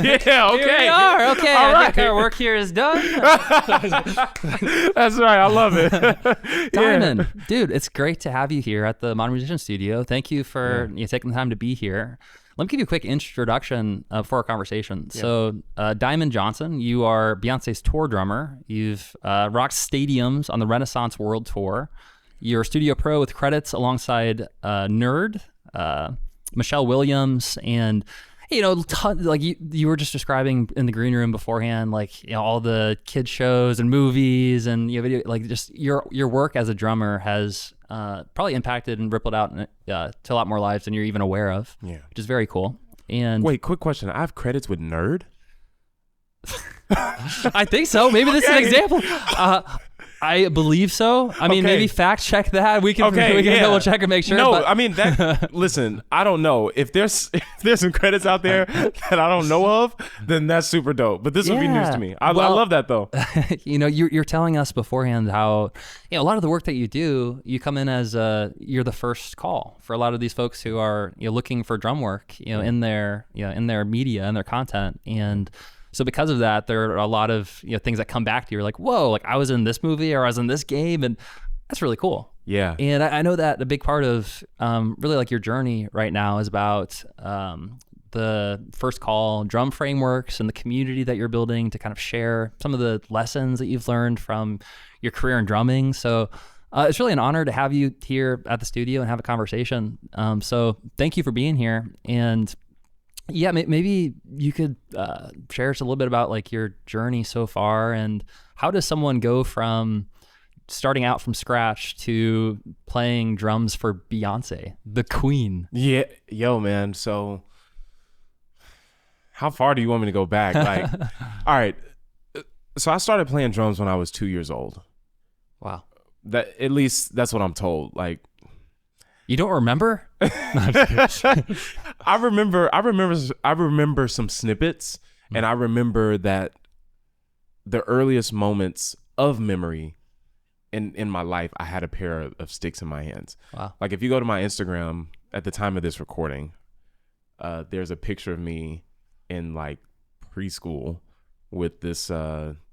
Yeah, okay. Here we are. Okay, All I think right. our work here is done. That's right. I love it. Diamond, dude, it's great to have you here at the Modern Musician Studio. Thank you for taking the time to be here. Let me give you a quick introduction for our conversation. Yeah. So, Diamond Johnson, you are Beyonce's tour drummer. You've rocked stadiums on the Renaissance World Tour. You're a studio pro with credits alongside Nerd, Michelle Williams, and like you were just describing in the green room beforehand, like all the kid shows and movies and video, like just your work as a drummer has probably impacted and rippled out to a lot more lives than you're even aware of. Yeah. Which is very cool. And Wait, quick question. I have credits with Nerd? I think so. Maybe this is an example. I believe so. I mean, maybe fact check that. We can double check and make sure. No, but I mean that. Listen, I don't know if there's some credits out there that I don't know of, then that's super dope. But this would be news to me. I love that though. You're telling us beforehand how a lot of the work that you do, you come in as you're the first call for a lot of these folks who are looking for drum work, in their media and their content. And so because of that, there are a lot of things that come back to you. You're like, whoa, like I was in this movie or I was in this game, and that's really cool. Yeah. And I know that a big part of really like your journey right now is about the first call drum frameworks and the community that you're building to kind of share some of the lessons that you've learned from your career in drumming. So it's really an honor to have you here at the studio and have a conversation. So thank you for being here. And yeah, maybe you could share us a little bit about like your journey so far, and how does someone go from starting out from scratch to playing drums for Beyonce, the queen? Yeah. Yo, man. So how far do you want me to go back? Like, all right. So I started playing drums when I was 2 years old. Wow. That at least that's what I'm told. Like, you don't remember? I remember some snippets, and I remember that the earliest moments of memory in my life, I had a pair of sticks in my hands. Wow. Like if you go to my Instagram at the time of this recording, there's a picture of me in like preschool with this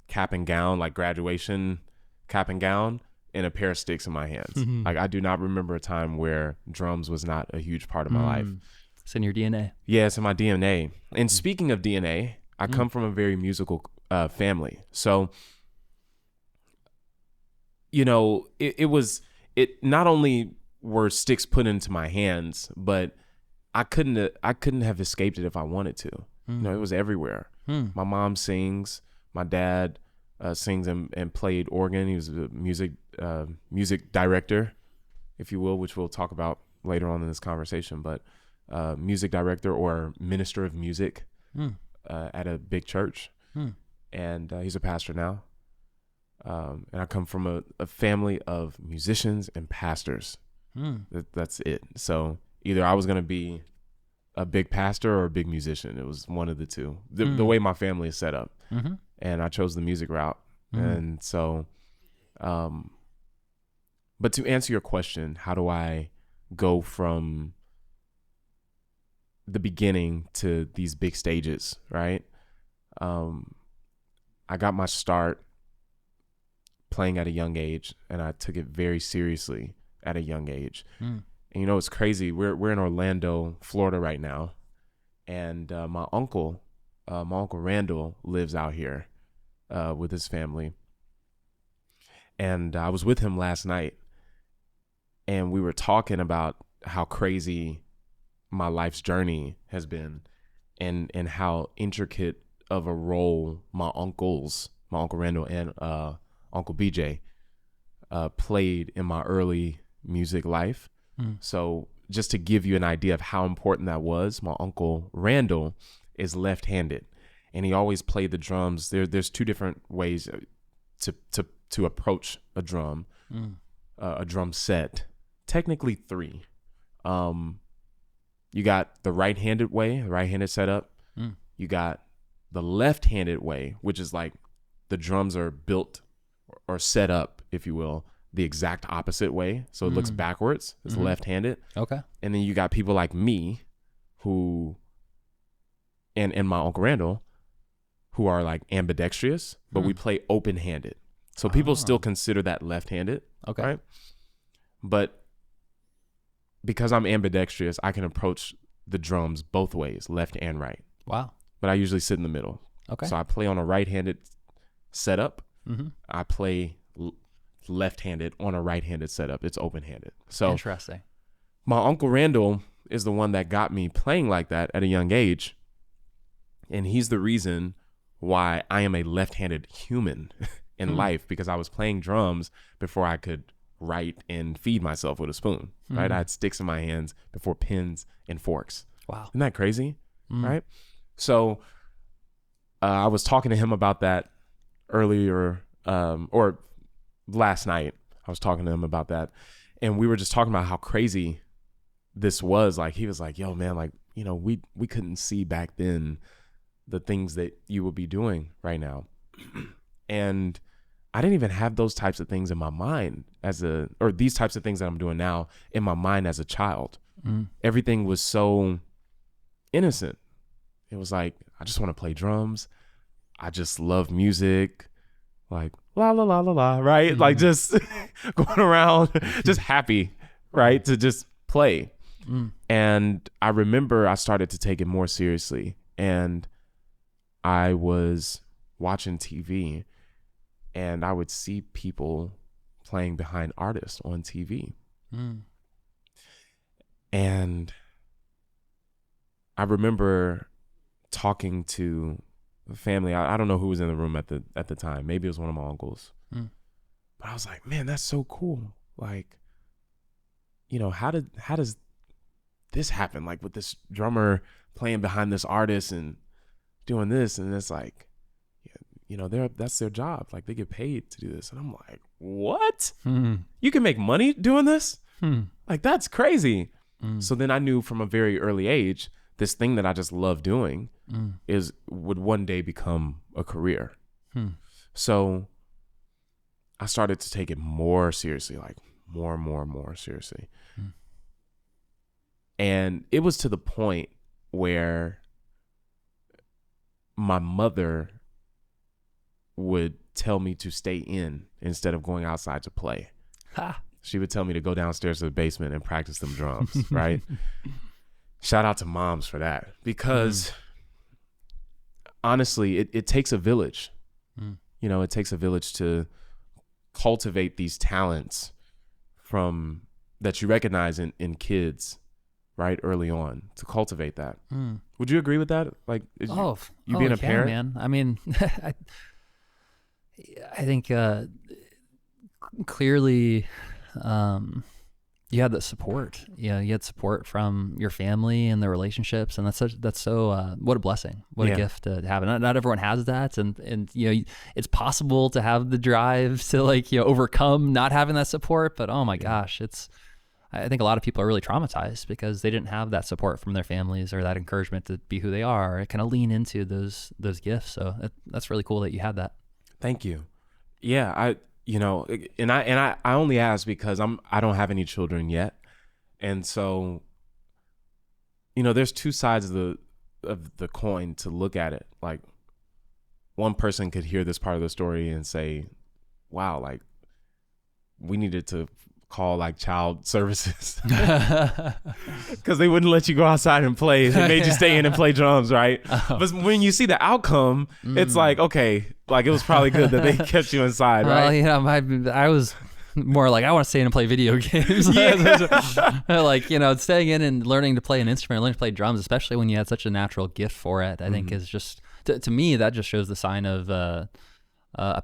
cap and gown, like graduation cap and gown, and a pair of sticks in my hands. Mm-hmm. Like I do not remember a time where drums was not a huge part of my life. It's in your DNA. Yeah, it's in my DNA. And speaking of DNA, I come from a very musical family. So, it not only were sticks put into my hands, but I couldn't have escaped it if I wanted to. It was everywhere. My mom sings. My dad sings and played organ. He was a music director, if you will, which we'll talk about later on in this conversation. But music director or minister of music at a big church, and he's a pastor now. And I come from a family of musicians and pastors. That's it. So either I was going to be a big pastor or a big musician. It was one of the two. The way my family is set up. And I chose the music route. And so, but to answer your question, how do I go from the beginning to these big stages, right? I got my start playing at a young age, and I took it very seriously at a young age. And it's crazy. We're in Orlando, Florida right now, and my uncle Randall lives out here with his family. And I was with him last night, and we were talking about how crazy my life's journey has been, and how intricate of a role my Uncle Randall and Uncle BJ played in my early music life. So just to give you an idea of how important that was, my Uncle Randall is left-handed, and he always played the drums. There's two different ways to approach a drum set. Technically three. You got the right-handed way, right-handed setup. You got the left-handed way, which is like the drums are built or set up, if you will, the exact opposite way. So it looks backwards. It's left-handed. Okay. And then you got people like me who and my Uncle Randall, who are like ambidextrous, but we play open-handed. So people still consider that left-handed. Okay. Right? But because I'm ambidextrous, I can approach the drums both ways, left and right. Wow. But I usually sit in the middle. Okay. So I play on a right-handed setup. Mm-hmm. I play left-handed on a right-handed setup. It's open-handed. So interesting. My Uncle Randall is the one that got me playing like that at a young age. And he's the reason why I am a left-handed human in life, because I was playing drums before I could write and feed myself with a spoon, right? I had sticks in my hands before pens and forks. Wow. Isn't that crazy? Right? So I was talking to him about that earlier, or last night. I was talking to him about that, and we were just talking about how crazy this was. Like, he was like, yo, man, like, you know, we couldn't see back then the things that you would be doing right now. And I didn't even have those types of things in my mind or these types of things that I'm doing now in my mind as a child. Everything was so innocent. It was like, I just want to play drums. I just love music. Like, la, la, la, la, la, right? Like, just going around, just happy, right? To just play. And I remember I started to take it more seriously. And I was watching TV, and I would see people playing behind artists on TV. And I remember talking to the family. I don't know who was in the room at the time. Maybe it was one of my uncles. But I was like, man, that's so cool. Like, you know, how does this happen? Like, with this drummer playing behind this artist and doing this, and it's like, you know, that's their job. Like, they get paid to do this. And I'm like, what? You can make money doing this? Like, that's crazy. So then I knew from a very early age, this thing that I just love doing would one day become a career. So I started to take it more seriously, like more and more and more seriously. And it was to the point where my mother would tell me to stay in instead of going outside to play. She would tell me to go downstairs to the basement and practice them drums, right? Shout out to moms for that, because honestly, it takes a village. You know, it takes a village to cultivate these talents that you recognize in kids, right, early on, to cultivate that. Would you agree with that? Like, you being a parent? Man. I mean, I think clearly you had that support. You had support from your family and the relationships, and that's so what a blessing, what a gift to have. And not everyone has that, and you know, it's possible to have the drive to, like, you know, overcome not having that support. But oh my gosh, I think a lot of people are really traumatized because they didn't have that support from their families or that encouragement to be who they are, and kind of lean into those gifts. So that's really cool that you had that. Thank you. Yeah, I only ask because I don't have any children yet, and so, you know, there's two sides of the coin to look at it. Like, one person could hear this part of the story and say, "Wow, like, we needed to call like child services because they wouldn't let you go outside and play. They made you stay in and play drums, right?" But when you see the outcome, it's like, okay, like, it was probably good that they kept you inside, right? Well, you know, I was more like, I want to stay in and play video games. Like, you know, staying in and learning to play an instrument, learning to play drums, especially when you had such a natural gift for it, I think is just, to me, that just shows the sign of a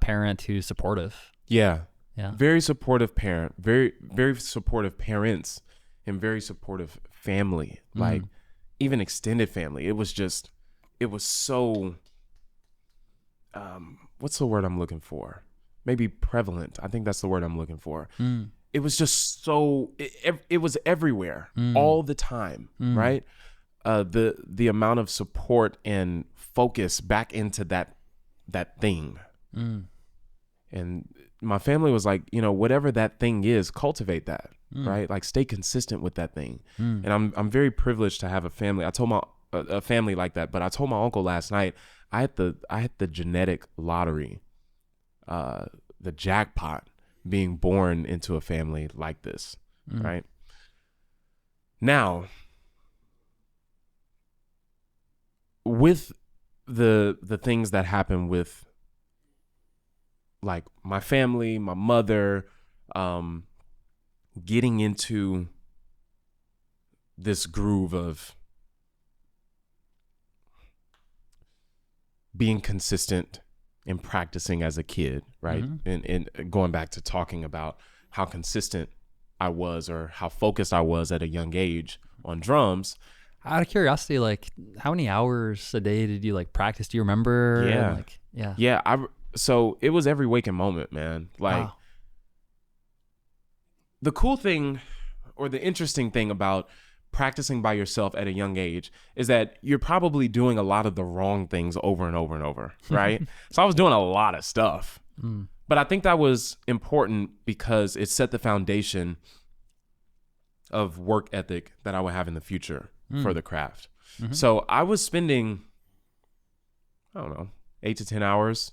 parent who's supportive. Yeah. Very supportive parent, very, very supportive parents, and very supportive family, like even extended family. It was so, what's the word I'm looking for? Maybe prevalent. I think that's the word I'm looking for. It was just so, it was everywhere all the time, right? The amount of support and focus back into that thing. And my family was like, you know, whatever that thing is, cultivate that, right? Like, stay consistent with that thing. And I'm very privileged to have a family. I told a family like that. But I told my uncle last night, I had the genetic lottery, the jackpot, being born into a family like this, right? Now, with the things that happen with like my family, my mother, getting into this groove of being consistent and practicing as a kid, right? And going back to talking about how consistent I was or how focused I was at a young age on drums. Out of curiosity, like how many hours a day did you like practice? Do you remember? Yeah. And, like, So it was every waking moment, man. Like wow. The cool thing or the interesting thing about practicing by yourself at a young age is that you're probably doing a lot of the wrong things over and over and over, right? So I was doing a lot of stuff. But I think that was important because it set the foundation of work ethic that I would have in the future for the craft. So I was spending, I don't know, 8 to 10 hours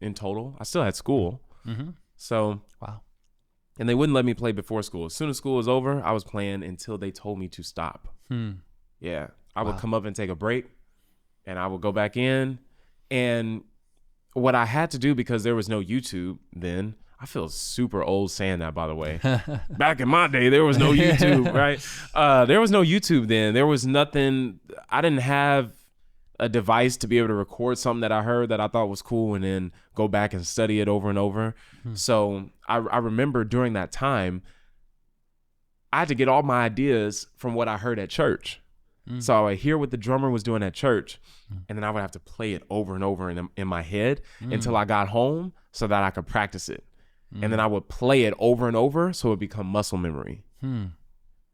in total. I still had school. So, wow. And they wouldn't let me play before school. As soon as school was over, I was playing until they told me to stop. Yeah. I would come up and take a break and I would go back in. And what I had to do, because there was no YouTube then, I feel super old saying that, by the way. Back in my day, there was no YouTube, right? There was no YouTube then. There was nothing. I didn't have a device to be able to record something that I heard that I thought was cool and then go back and study it over and over. So I remember during that time, I had to get all my ideas from what I heard at church. So I would hear what the drummer was doing at church, and then I would have to play it over and over in my head until I got home so that I could practice it. And then I would play it over and over so it would become muscle memory.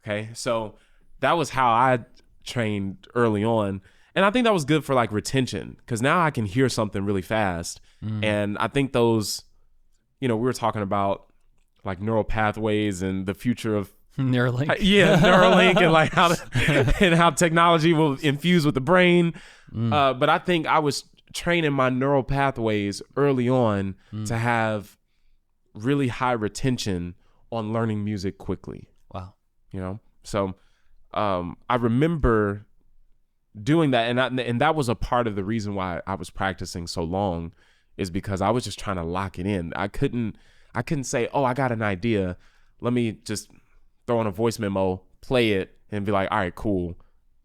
Okay, so that was how I trained early on. And I think that was good for like retention, because now I can hear something really fast. And I think those, we were talking about like neural pathways and the future of Neuralink. Neuralink and like how technology will infuse with the brain. But I think I was training my neural pathways early on to have really high retention on learning music quickly. Wow. So I remember doing that, and that was a part of the reason why I was practicing so long, is because I was just trying to lock it in. I couldn't say, oh, I got an idea, let me just throw in a voice memo, play it, and be like, all right, cool,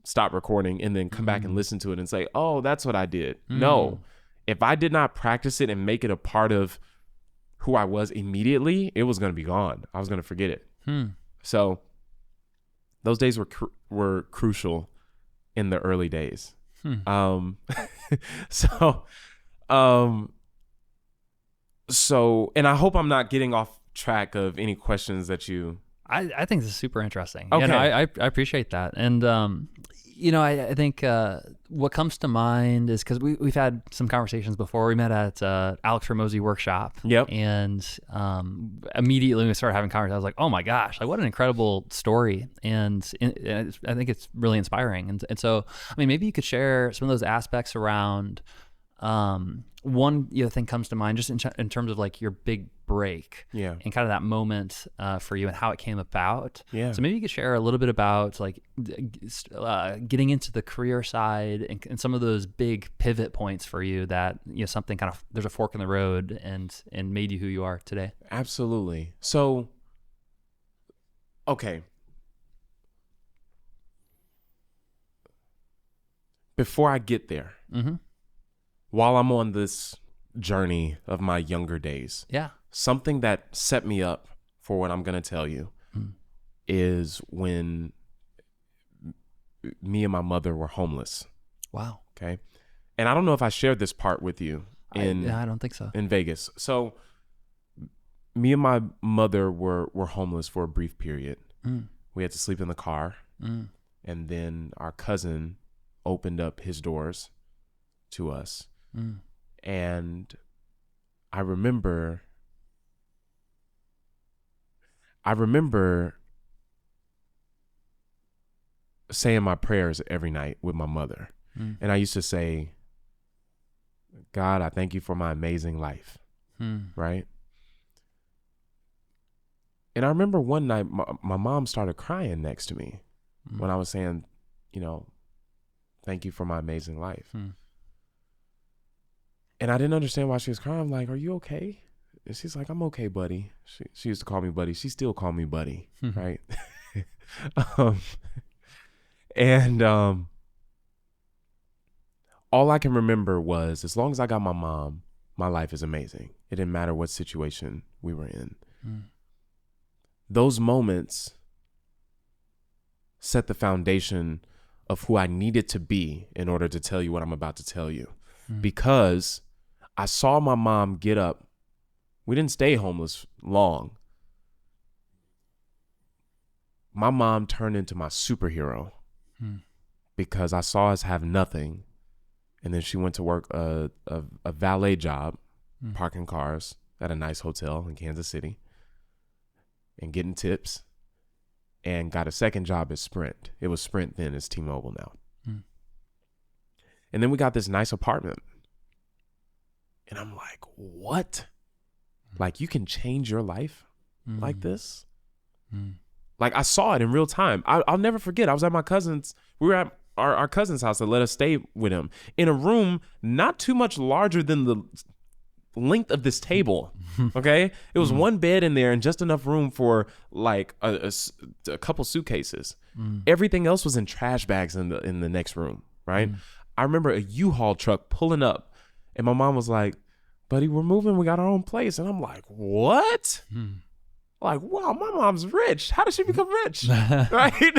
stop recording, and then come back and listen to it and say, oh, that's what I did. No, if I did not practice it and make it a part of who I was immediately, it was going to be gone. I was going to forget it. So those days were crucial in the early days. So, and I hope I'm not getting off track of any questions that you. I think this is super interesting. Okay. I appreciate that. And, I think what comes to mind is because we've had some conversations before. We met at Alex Ramosi workshop. Yep. And immediately when we started having conversations, I was like, oh my gosh, like what an incredible story. And I think it's really inspiring. And so, I mean, maybe you could share some of those aspects around one thing comes to mind just in terms of like your big break and kind of that moment for you and how it came about. So maybe you could share a little bit about like getting into the career side and some of those big pivot points for you that, something kind of, there's a fork in the road and made you who you are today. Absolutely. So, okay. Before I get there, while I'm on this journey of my younger days, something that set me up for what I'm going to tell you is when me and my mother were homeless. Wow. Okay. And I don't know if I shared this part with you I don't think so. in Vegas. So me and my mother were homeless for a brief period. We had to sleep in the car. And then our cousin opened up his doors to us. And I remember saying my prayers every night with my mother. And I used to say, God, I thank you for my amazing life. Right? And I remember one night my mom started crying next to me when I was saying, you know, thank you for my amazing life. And I didn't understand why she was crying. I'm like, are you okay? And she's like, I'm okay, buddy. She used to call me buddy. She still call me buddy, right? And all I can remember was, as long as I got my mom, my life is amazing. It didn't matter what situation we were in. Those moments set the foundation of who I needed to be in order to tell you what I'm about to tell you. Because I saw my mom get up. We didn't stay homeless long. My mom turned into my superhero because I saw us have nothing. And then she went to work a valet job, parking cars at a nice hotel in Kansas City and getting tips, and got a second job at Sprint. It was Sprint then, it's T-Mobile now. And then we got this nice apartment. And I'm like, what? Like, you can change your life like this? Like, I saw it in real time. I'll never forget. I was at my cousin's. We were at our cousin's house that let us stay with him in a room not too much larger than the length of this table. Okay? It was one bed in there and just enough room for like a couple suitcases. Everything else was in trash bags in the next room, right? I remember a U-Haul truck pulling up, and my mom was like, buddy, we're moving. We got our own place. And I'm like, what? Like, wow, my mom's rich. How did she become rich? Right?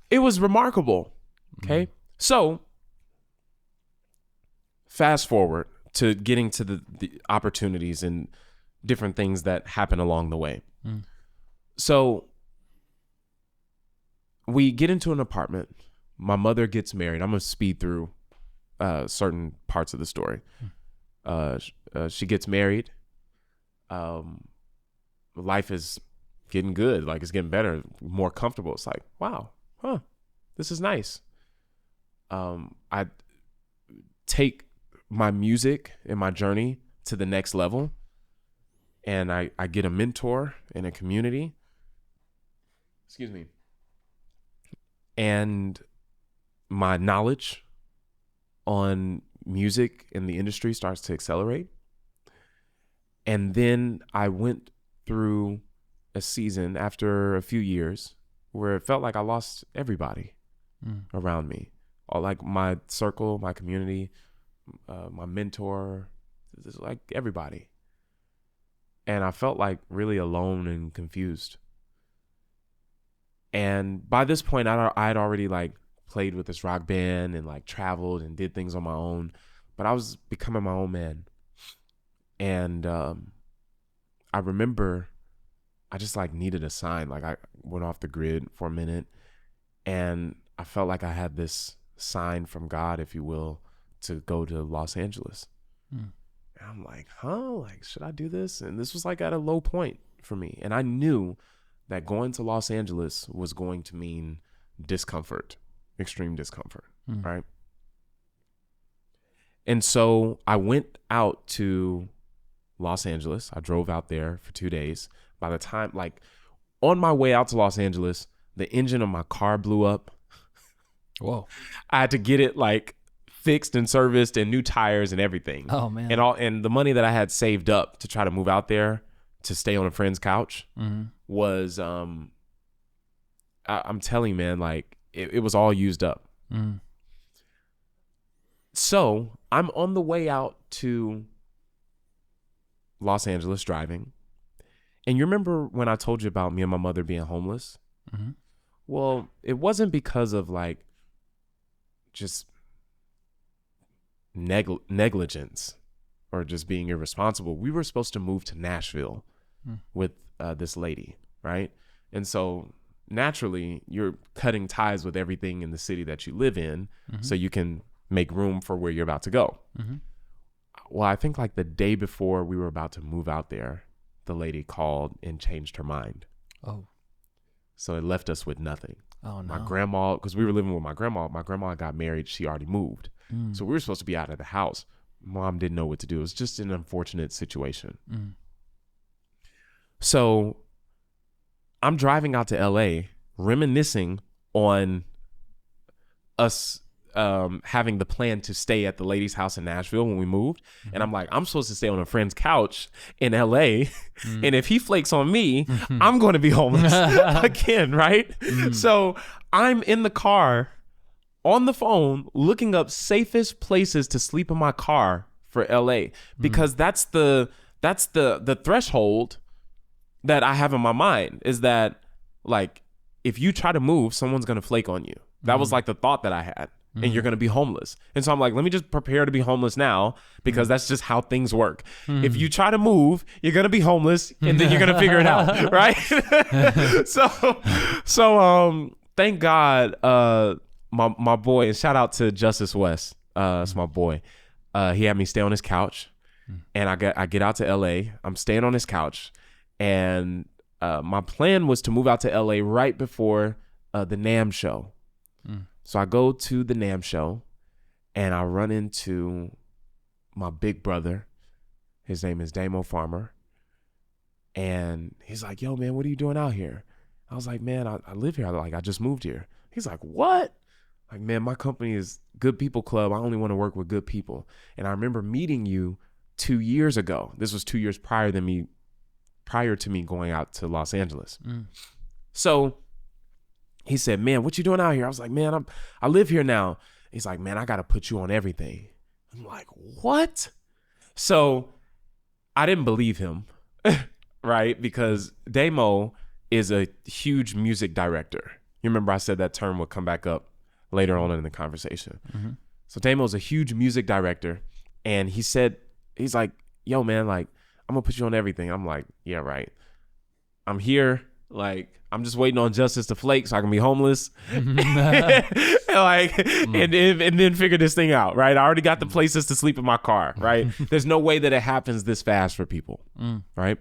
It was remarkable. Okay. So fast forward to getting to the opportunities and different things that happen along the way. So we get into an apartment. My mother gets married. I'm going to speed through certain parts of the story. She gets married. Life is getting good. Like, it's getting better, more comfortable. It's like, wow, this is nice. I take my music and my journey to the next level, and I get a mentor in a community. Excuse me. And my knowledge on music in the industry starts to accelerate. And then I went through a season after a few years where it felt like I lost everybody around me. All, like, my circle, my community, my mentor, like everybody. And I felt like really alone and confused. And by this point, I had already like played with this rock band and like traveled and did things on my own, but I was becoming my own man. And I remember I just like needed a sign. Like, I went off the grid for a minute, and I felt like I had this sign from God, if you will, to go to Los Angeles. And I'm like, like, should I do this? And this was like at a low point for me. And I knew that going to Los Angeles was going to mean discomfort, extreme discomfort, right? And so I went out to Los Angeles. I drove out there for 2 days. By the time, like, on my way out to Los Angeles, the engine of my car blew up. Whoa. I had to get it like fixed and serviced and new tires and everything. Oh, man. And the money that I had saved up to try to move out there to stay on a friend's couch was, I'm telling you, man, like, it was all used up. So I'm on the way out to Los Angeles driving. And you remember when I told you about me and my mother being homeless? Well, it wasn't because of like just negligence or just being irresponsible. We were supposed to move to Nashville with this lady, right? And so naturally, you're cutting ties with everything in the city that you live in so you can make room for where you're about to go. Well, I think like the day before we were about to move out there, the lady called and changed her mind. Oh. So it left us with nothing. Oh, no. My grandma, because we were living with my grandma got married. She already moved. So we were supposed to be out of the house. Mom didn't know what to do. It was just an unfortunate situation. So I'm driving out to LA, reminiscing on us having the plan to stay at the lady's house in Nashville when we moved. And I'm like, I'm supposed to stay on a friend's couch in LA. And if he flakes on me, I'm going to be homeless again, right? So I'm in the car on the phone looking up safest places to sleep in my car for LA, because that's the threshold that I have in my mind, is that like, if you try to move, someone's going to flake on you. That was like the thought that I had. And you're going to be homeless. And so I'm like, let me just prepare to be homeless now, because that's just how things work. If you try to move, you're going to be homeless, and then you're going to figure it out. Right. So thank God, my boy, and shout out to Justice West. It's my boy. He had me stay on his couch, and I get out to LA. I'm staying on his couch, and my plan was to move out to LA right before the NAMM show. So I go to the NAMM show, and I run into my big brother. His name is Damo Farmer. And he's like, yo, man, what are you doing out here? I was like, man, I live here. I just moved here. He's like, what? Like, man, my company is Good People Club. I only want to work with good people. And I remember meeting you 2 years ago. This was 2 years prior to me going out to Los Angeles. So he said, man, what you doing out here? I was like, man, I live here now. He's like, man, I got to put you on everything. I'm like, what? So I didn't believe him, right? Because Damo is a huge music director. You remember I said that term would come back up later on in the conversation. So Damo is a huge music director. And he's like, yo, man, like, I'm going to put you on everything. I'm like, yeah, right. I'm here. Like, I'm just waiting on justice to flake so I can be homeless. And then figure this thing out, right? I already got the places to sleep in my car, right? There's no way that it happens this fast for people, right?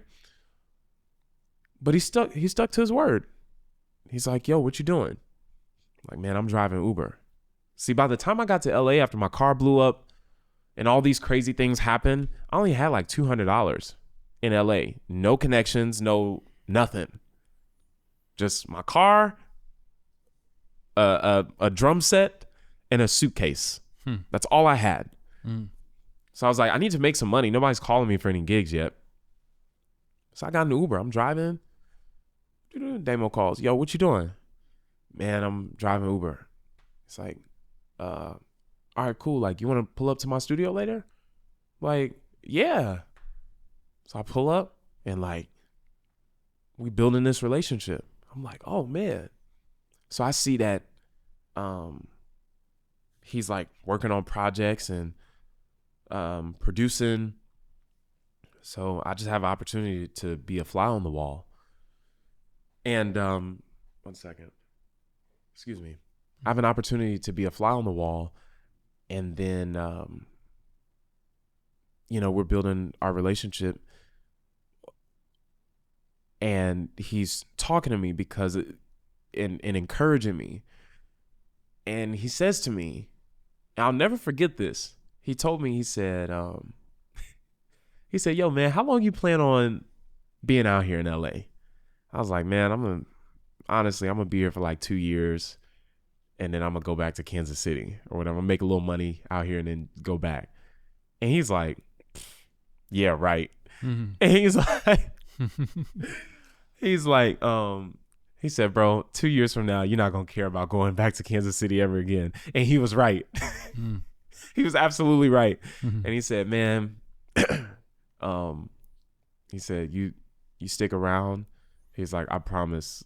But he stuck to his word. He's like, yo, what you doing? I'm like, man, I'm driving Uber. See, by the time I got to LA after my car blew up and all these crazy things happened, I only had like $200 in LA. No connections, no nothing. Just my car, a drum set, and a suitcase. That's all I had. So I was like, I need to make some money. Nobody's calling me for any gigs yet. So I got an Uber. I'm driving. Damo calls. Yo, what you doing? Man, I'm driving Uber. It's like, all right, cool. Like, you want to pull up to my studio later? Like, yeah. So I pull up, and like, we building this relationship. I'm like, oh man. So I see that he's like working on projects and producing. So I just have an opportunity to be a fly on the wall. And 1 second. Excuse me. I have an opportunity to be a fly on the wall. And then, we're building our relationship. And he's talking to me and encouraging me. And he says to me, I'll never forget this. He told me, he said, yo, man, how long you plan on being out here in LA? I was like, man, I'm going to be here for like 2 years. And then I'm going to go back to Kansas City or whatever. I'm going to make a little money out here and then go back. And he's like, yeah, right. And he's like, he said, bro, 2 years from now, you're not going to care about going back to Kansas City ever again. And he was right. He was absolutely right. And he said, man, he said, you stick around. He's like, I promise.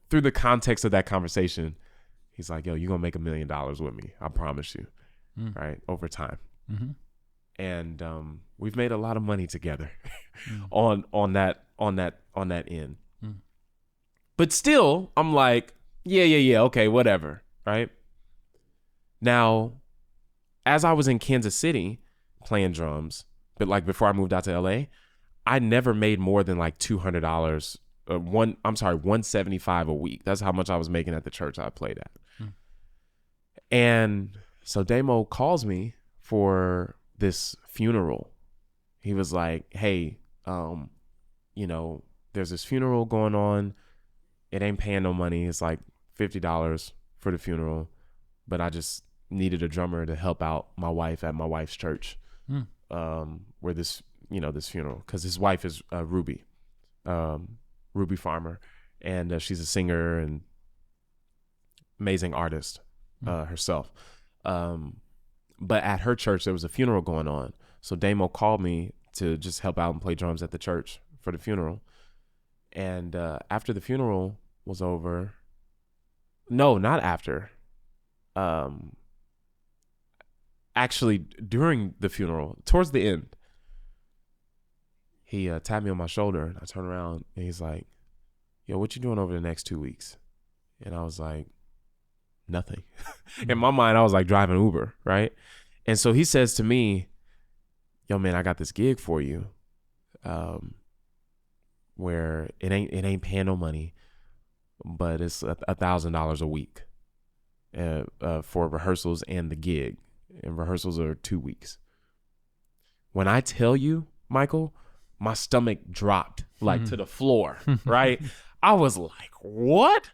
Through the context of that conversation, he's like, yo, you're going to make $1 million with me. I promise you. Right. Over time. And we've made a lot of money together on that end. But still, I'm like, yeah, okay, whatever, right? Now, as I was in Kansas City playing drums, but like before I moved out to LA, I never made more than like $200 175 a week. That's how much I was making at the church I played at. And so Damo calls me for this funeral. He was like, hey, there's this funeral going on. It ain't paying no money. It's like $50 for the funeral, but I just needed a drummer to help out my wife at my wife's church, where this funeral, because his wife is Ruby Farmer, and she's a singer and amazing artist herself. But at her church, there was a funeral going on. So Damo called me to just help out and play drums at the church for the funeral. And after the funeral was over, no, not after. Actually, during the funeral, towards the end, he tapped me on my shoulder, and I turned around, and he's like, yo, what you doing over the next 2 weeks? And I was like, nothing. In my mind, I was like driving Uber, right? And so he says to me, yo, man, I got this gig for you, where it ain't paying no money, but it's $1,000 a week for rehearsals and the gig. And rehearsals are 2 weeks. When I tell you, Michael, my stomach dropped like to the floor, right? I was like, what?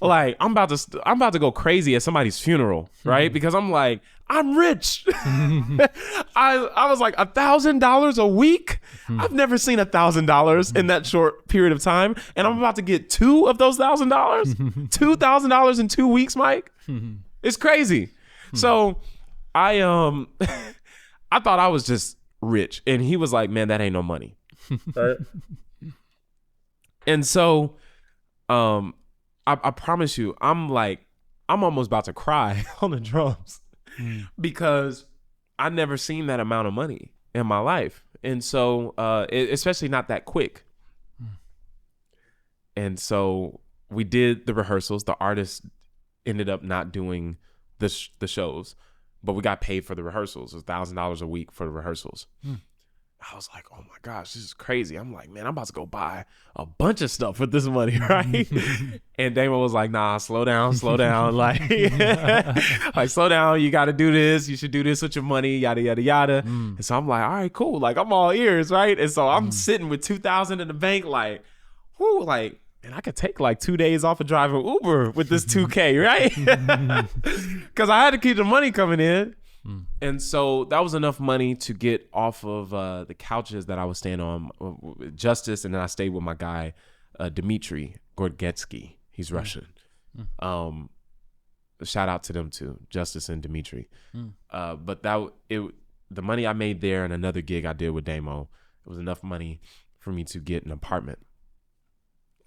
Like, I'm about to go crazy at somebody's funeral, right? Because I'm like, I'm rich. I was like, $1,000 a week? I've never seen $1,000 in that short period of time. And I'm about to get two of those $1,000? $2,000 in 2 weeks, Mike? It's crazy. So I I thought I was just rich. And he was like, man, that ain't no money. Right? And so I promise you, I'm almost about to cry on the drums because I've never seen that amount of money in my life. And so, especially not that quick. And so we did the rehearsals. The artist ended up not doing the shows, but we got paid for the rehearsals. It was $1,000 a week for the rehearsals. I was like, oh my gosh, this is crazy. I'm like, man, I'm about to go buy a bunch of stuff with this money, right? And Damon was like, nah, slow down. Like, like, slow down. You got to do this. You should do this with your money, yada, yada, yada. And so I'm like, all right, cool. Like, I'm all ears, right? And so I'm sitting with $2,000 in the bank, like, whoo, like, and I could take like 2 days off of driving Uber with this $2K, right? Because I had to keep the money coming in. And so that was enough money to get off of the couches that I was staying on with Justice, and then I stayed with my guy Dmitry Gorgetsky. He's Russian. Shout out to them too, Justice and Dmitry. But the money I made there and another gig I did with Damo, it was enough money for me to get an apartment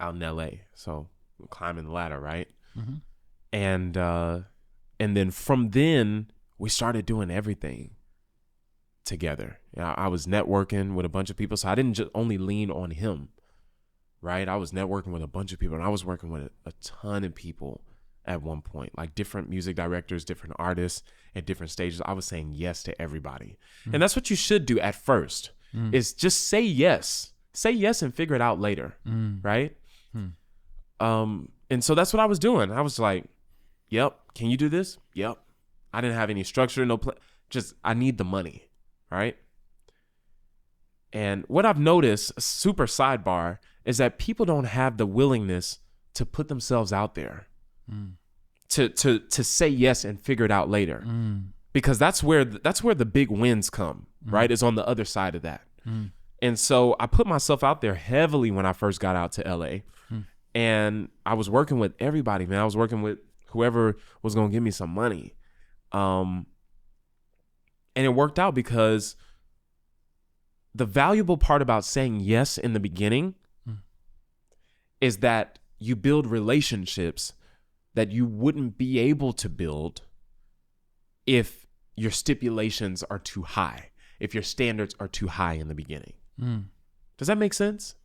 out in LA. So climbing the ladder, right? And then from then we started doing everything together. I was networking with a bunch of people, so I didn't just only lean on him, right? I was networking with a bunch of people, and I was working with a ton of people at one point, like different music directors, different artists at different stages. I was saying yes to everybody. And that's what you should do at first, is just say yes. Say yes and figure it out later, right? And so that's what I was doing. I was like, yep, can you do this? Yep. I didn't have any structure, no plan. Just, I need the money, right? And what I've noticed, super sidebar, is that people don't have the willingness to put themselves out there, to say yes and figure it out later, because that's where the big wins come, right? Is on the other side of that. And so I put myself out there heavily when I first got out to LA, and I was working with everybody, man. I was working with whoever was gonna give me some money. And it worked out because the valuable part about saying yes in the beginning is that you build relationships that you wouldn't be able to build if your stipulations are too high, if your standards are too high in the beginning. Does that make sense?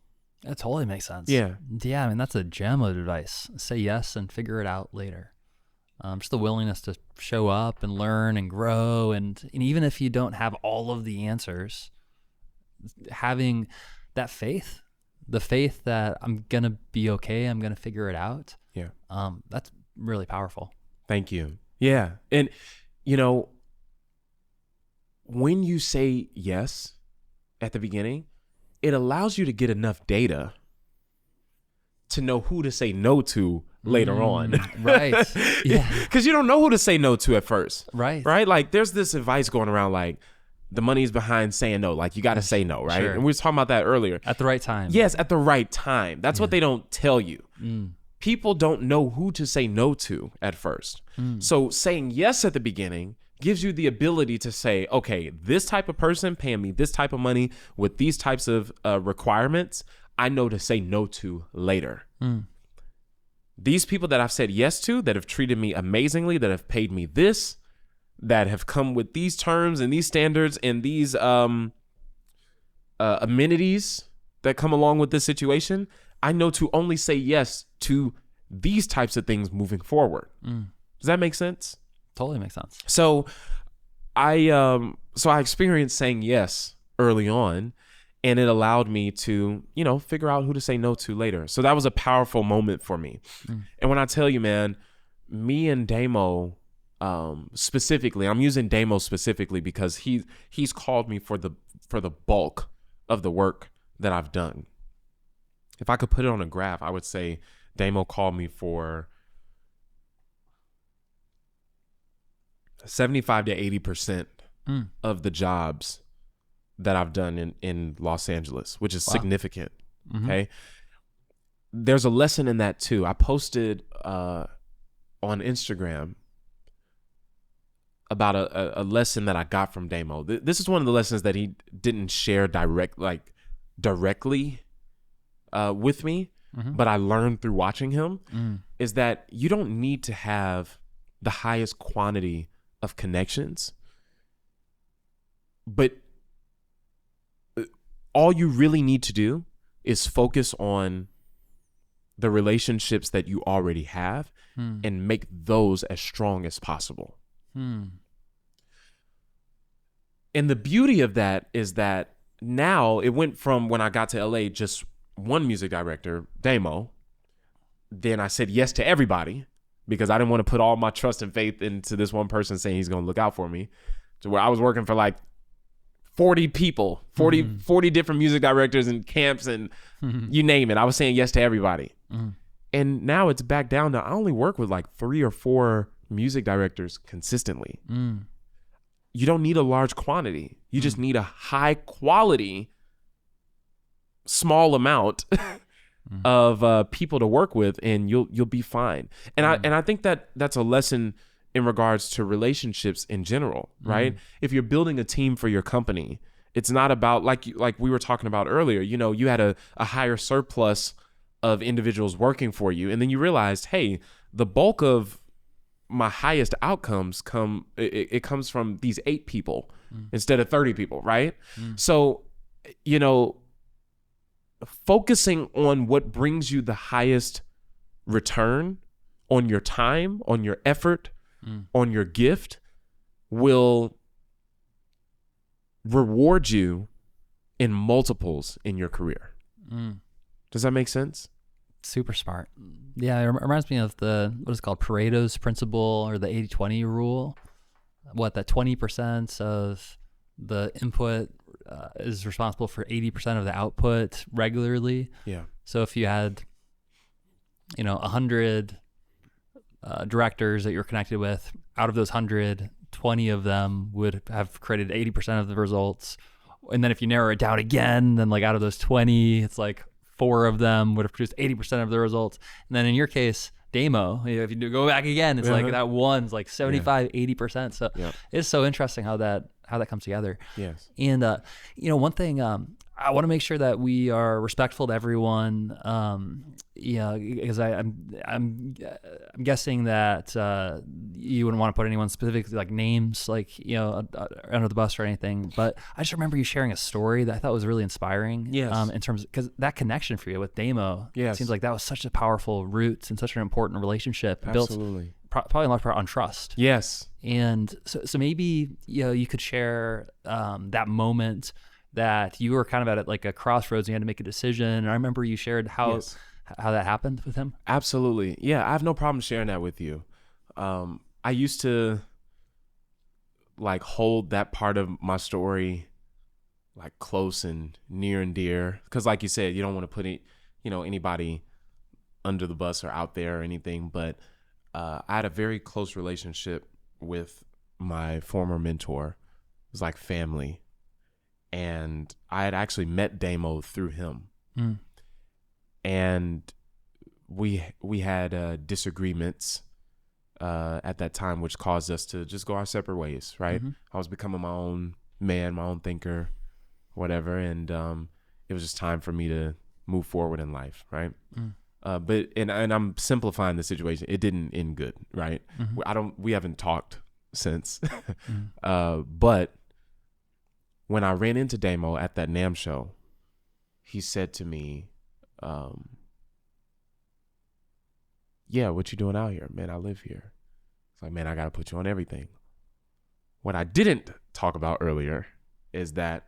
That totally makes sense. Yeah. Yeah, I mean, that's a gem of advice. Say yes and figure it out later. Just the willingness to show up and learn and grow. And even if you don't have all of the answers, having that faith the faith that I'm going to be okay. I'm going to figure it out. Yeah. That's really powerful. Thank you. Yeah. And, when you say yes at the beginning, it allows you to get enough data to know who to say no to later on. Right. Yeah. Because you don't know who to say no to at first. Right. Right. Like there's this advice going around like the money's behind saying no. Like you got to say no. Right. Sure. And we were talking about that earlier. At the right time. Yes. At the right time. That's what they don't tell you. People don't know who to say no to at first. So saying yes at the beginning gives you the ability to say, okay, this type of person paying me this type of money with these types of requirements, I know to say no to later. These people that I've said yes to, that have treated me amazingly, that have paid me this, that have come with these terms and these standards and these amenities that come along with this situation, I know to only say yes to these types of things moving forward. Does that make sense? Totally makes sense. So I experienced saying yes early on, and it allowed me to, figure out who to say no to later. So that was a powerful moment for me. And when I tell you, man, me and Damo, specifically, I'm using Damo specifically because he's called me for the bulk of the work that I've done. If I could put it on a graph, I would say Damo called me for 75 to 80% of the jobs that I've done in Los Angeles, which is significant. Okay. There's a lesson in that too. I posted on Instagram about a lesson that I got from Damo. This is one of the lessons that he didn't share directly with me, but I learned through watching him, is that you don't need to have the highest quantity of connections, but all you really need to do is focus on the relationships that you already have and make those as strong as possible. And the beauty of that is that now it went from when I got to LA, just one music director, Damo. Then I said yes to everybody because I didn't want to put all my trust and faith into this one person saying he's going to look out for me, to where I was working for like 40 people, 40 different music directors and camps and you name it. I was saying yes to everybody. And now it's back down to I only work with like 3 or 4 music directors consistently. You don't need a large quantity. You just need a high quality, small amount of people to work with, and you'll be fine. And I think that that's a lesson in regards to relationships in general, right? If you're building a team for your company, it's not about like we were talking about earlier. You had a higher surplus of individuals working for you, and then you realized, hey, the bulk of my highest outcomes comes from these 8 people instead of 30 people, right? So, focusing on what brings you the highest return on your time, on your effort, on your gift will reward you in multiples in your career. Does that make sense? Super smart. Yeah, it reminds me of what is called Pareto's principle, or the 80-20 rule. That 20% of the input is responsible for 80% of the output regularly. Yeah. So if you had, 100 directors that you're connected with, out of those 100, 20 of them would have created 80% of the results. And then if you narrow it down again, then like out of those 20, it's like 4 of them would have produced 80% of the results. And then in your case, Damo, if you go back again, it's like that one's like 75, 80%. So it's so interesting how that comes together. Yes. And, one thing, I want to make sure that we are respectful to everyone. Because I'm guessing that you wouldn't want to put anyone specifically like names, like, under the bus or anything. But I just remember you sharing a story that I thought was really inspiring. Yes. In terms, because that connection for you with Damo, it seems like that was such a powerful root and such an important relationship. Absolutely. Built probably in large part on trust. Yes. And so maybe, you could share that moment that you were kind of at like a crossroads and you had to make a decision. And I remember you shared how that happened with him. Absolutely. Yeah, I have no problem sharing that with you. I used to like hold that part of my story like close and near and dear, because like you said, you don't want to put it, anybody under the bus or out there or anything. But I had a very close relationship with my former mentor. It was like family, and I had actually met Damo through him. And we had disagreements at that time, which caused us to just go our separate ways, right? I was becoming my own man, my own thinker, whatever, and it was just time for me to move forward in life, right? But I'm simplifying the situation. It didn't end good, right? We haven't talked since. But when I ran into Damo at that NAMM show, he said to me, yeah, what you doing out here? Man, I live here. It's like, man, I got to put you on everything. What I didn't talk about earlier is that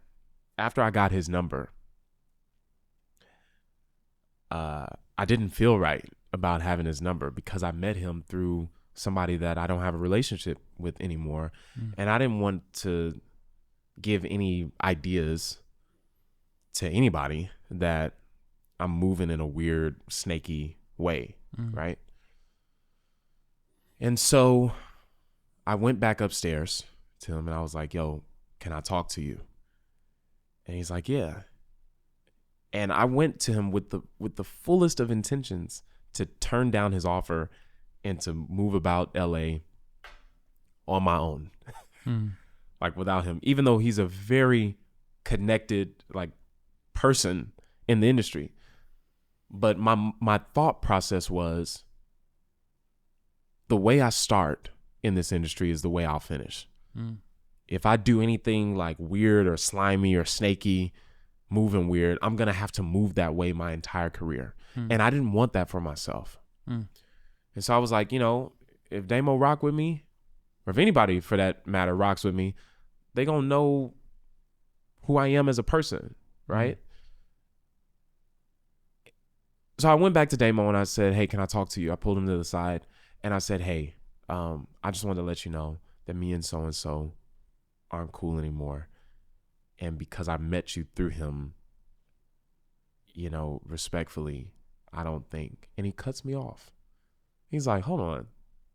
after I got his number, I didn't feel right about having his number because I met him through somebody that I don't have a relationship with anymore. And I didn't want to give any ideas to anybody that I'm moving in a weird, snaky way, right? And so I went back upstairs to him and I was like, yo, can I talk to you? And he's like, yeah. And I went to him with the fullest of intentions to turn down his offer and to move about LA on my own. Like without him, even though he's a very connected like person in the industry. But my thought process was, the way I start in this industry is the way I'll finish. If I do anything like weird or slimy or snaky, moving weird, I'm going to have to move that way my entire career. And I didn't want that for myself. And so I was like, if Damo rock with me, or if anybody for that matter rocks with me, they going to know who I am as a person, right? So I went back to Damo and I said, hey, can I talk to you? I pulled him to the side and I said, hey, I just wanted to let you know that me and so-and-so aren't cool anymore. And because I met you through him, respectfully, I don't think. And he cuts me off. He's like, hold on.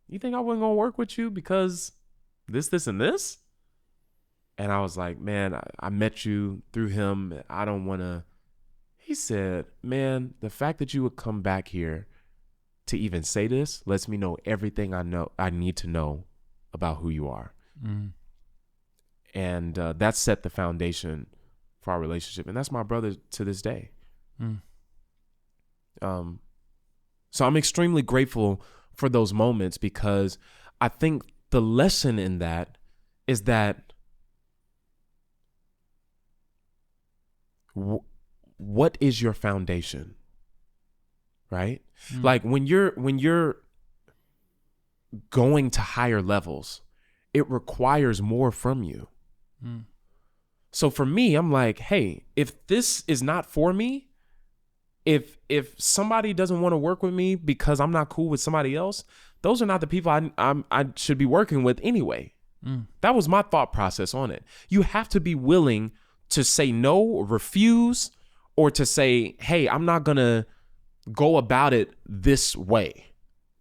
You think I wasn't going to work with you because this, and this? And I was like, man, I met you through him. I don't want to. He said, man, the fact that you would come back here to even say this lets me know everything I need to know about who you are. And that set the foundation for our relationship. And that's my brother to this day. So I'm extremely grateful for those moments, because I think the lesson in that is that what is your foundation, right? Like when you're going to higher levels, it requires more from you. So for me, I'm like, hey, if this is not for me, if somebody doesn't want to work with me because I'm not cool with somebody else, those are not the people I should be working with anyway. That was my thought process on it. You have to be willing to say no or refuse, or to say, hey, I'm not going to go about it this way,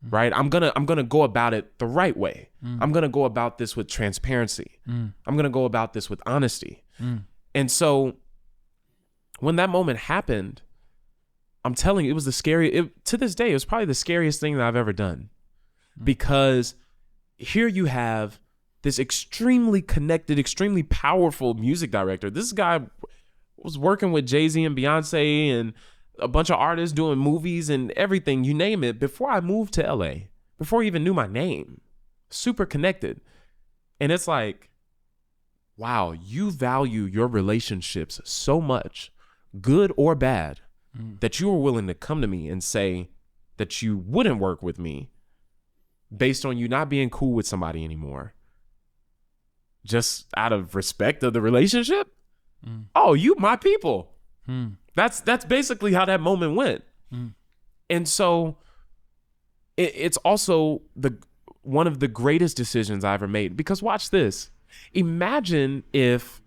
right? I'm going to go about it the right way. I'm going to go about this with transparency. I'm going to go about this with honesty. And so when that moment happened, I'm telling you, it was to this day, it was probably the scariest thing that I've ever done, because here you have this extremely connected, extremely powerful music director. This guy was working with Jay-Z and Beyoncé and a bunch of artists doing movies and everything, you name it, before I moved to LA, before he even knew my name. Super connected. And it's like, wow, you value your relationships so much, good or bad, that you were willing to come to me and say that you wouldn't work with me based on you not being cool with somebody anymore, just out of respect of the relationship. Oh, you my people. That's basically how that moment went. And so it's also one of the greatest decisions I ever made, because watch this. Imagine if,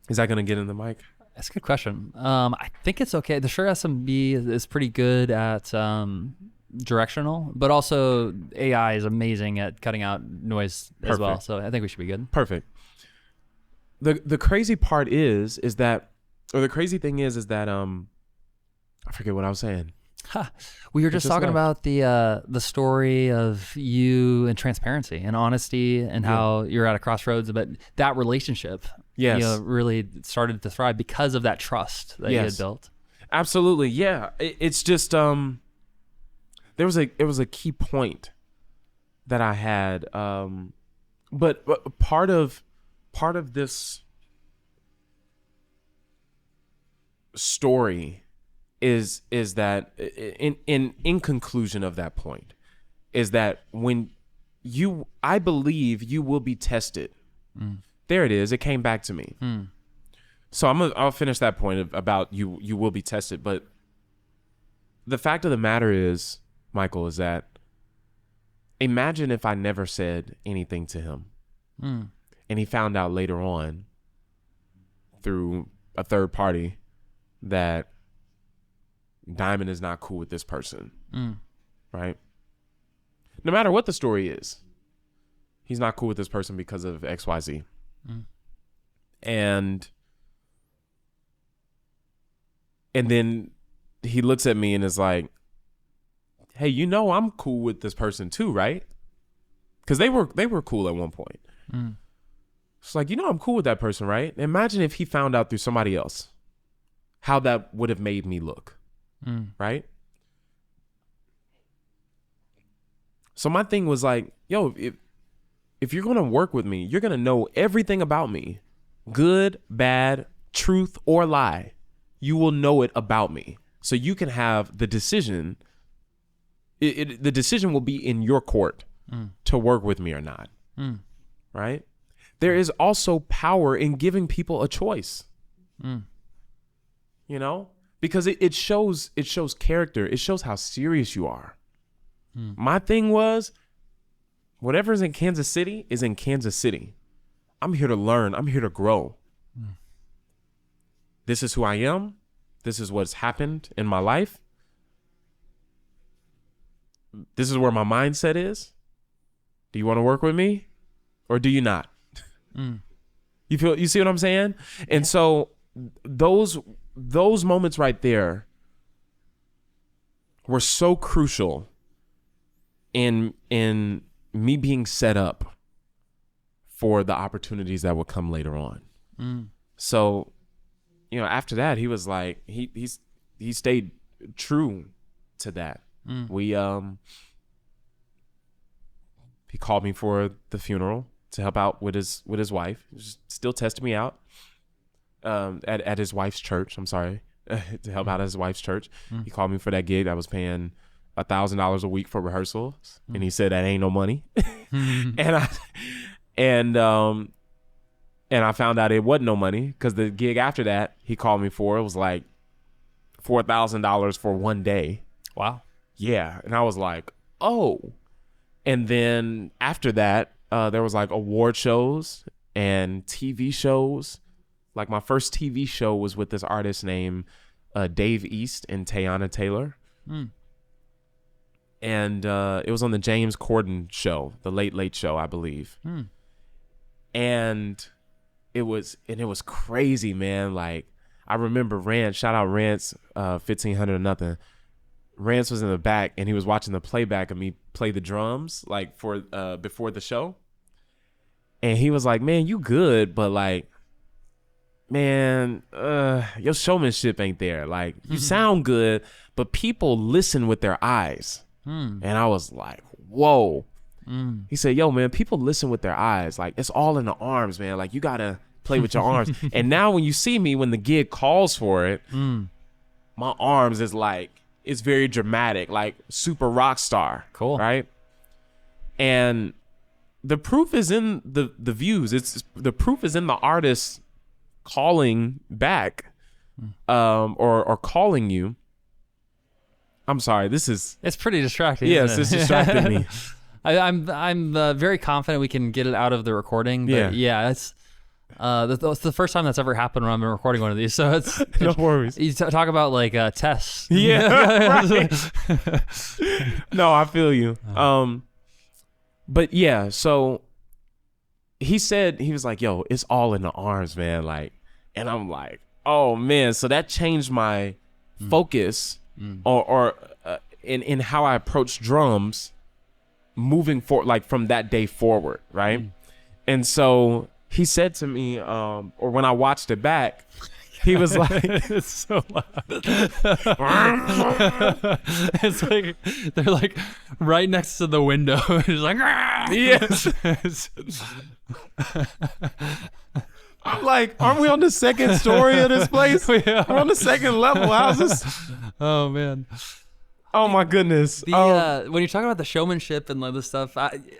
is that going to get in the mic? That's a good question. I think it's okay. The Shure SMB is pretty good at directional, but also AI is amazing at cutting out noise as well. So I think we should be good. Perfect. The crazy part is that, or the crazy thing is that I forget what I was saying. We were just talking about the story of you and transparency and honesty and how you're at a crossroads, but that relationship, really started to thrive because of that trust that you had built. Absolutely, yeah. It's just there was a key point that I had, but part of this story is that in conclusion of that point is that when I believe you will be tested. There it is. It came back to me. So I'll finish that point about you will be tested. But the fact of the matter is, Michael, is that imagine if I never said anything to him, and he found out later on through a third party that Diamond is not cool with this person, right? No matter what the story is, he's not cool with this person because of XYZ. And then he looks at me and is like, hey, I'm cool with this person too, right? Because they were cool at one point. It's like, I'm cool with that person, right? Imagine if he found out through somebody else, how that would have made me look. Right? So my thing was like, yo, if you're going to work with me, you're going to know everything about me, good, bad, truth, or lie. You will know it about me. So you can have the decision. The decision will be in your court to work with me or not. Right? There is also power in giving people a choice. Because it shows character. It shows how serious you are. My thing was, whatever's in Kansas City is in Kansas City. I'm here to learn. I'm here to grow. This is who I am. This is what's happened in my life. This is where my mindset is. Do you want to work with me or do you not? You see what I'm saying? And so those moments right there were so crucial in me being set up for the opportunities that would come later on. So, after that, he was like, he stayed true to that. He called me for the funeral to help out with his wife. He was still testing me out. At his wife's church, I'm sorry, to help out at his wife's church. He called me for that gig. I was paying $1,000 a week for rehearsals, and he said that ain't no money. And I found out it wasn't no money, because the gig after that he called me for, it was like $4,000 for one day. Wow. Yeah, and I was like, oh. And then after that, there was like award shows and TV shows. Like my first TV show was with this artist named Dave East and Teyana Taylor. And it was on the James Corden show, the Late Late Show, I believe. And it was crazy, man. Like, I remember Rance, shout out Rance, 1500 or nothing. Rance was in the back and he was watching the playback of me play the drums, like for before the show. And he was like, man, you good, but like, man, your showmanship ain't there. Like, you sound good, but people listen with their eyes. And I was like, whoa. He said, yo, man, people listen with their eyes. Like, it's all in the arms, man. Like, you gotta play with your arms. And now when you see me, when the gig calls for it, my arms is like, it's very dramatic, like super rock star. Cool. Right? And the proof is in the views. The proof is in the artists calling back, or calling you. I'm sorry. It's pretty distracting. Yes, it's distracting me. I'm very confident we can get it out of the recording. But it's the first time that's ever happened when I'm recording one of these. So it's no worries. You talk about like tests. Yeah. Right. No, I feel you. But yeah, so he was like, yo, it's all in the arms, man. Like, and I'm like, oh man. So that changed my focus or in how I approach drums moving forward, like from that day forward. Right. And so he said to me, or when I watched it back, he was like, it's so loud. It's like they're like right next to the window. It's like, yes. I'm like, aren't we on the second story of this place? We're on the second level. How's this? Oh man. Oh my goodness. When you're talking about the showmanship and all this stuff,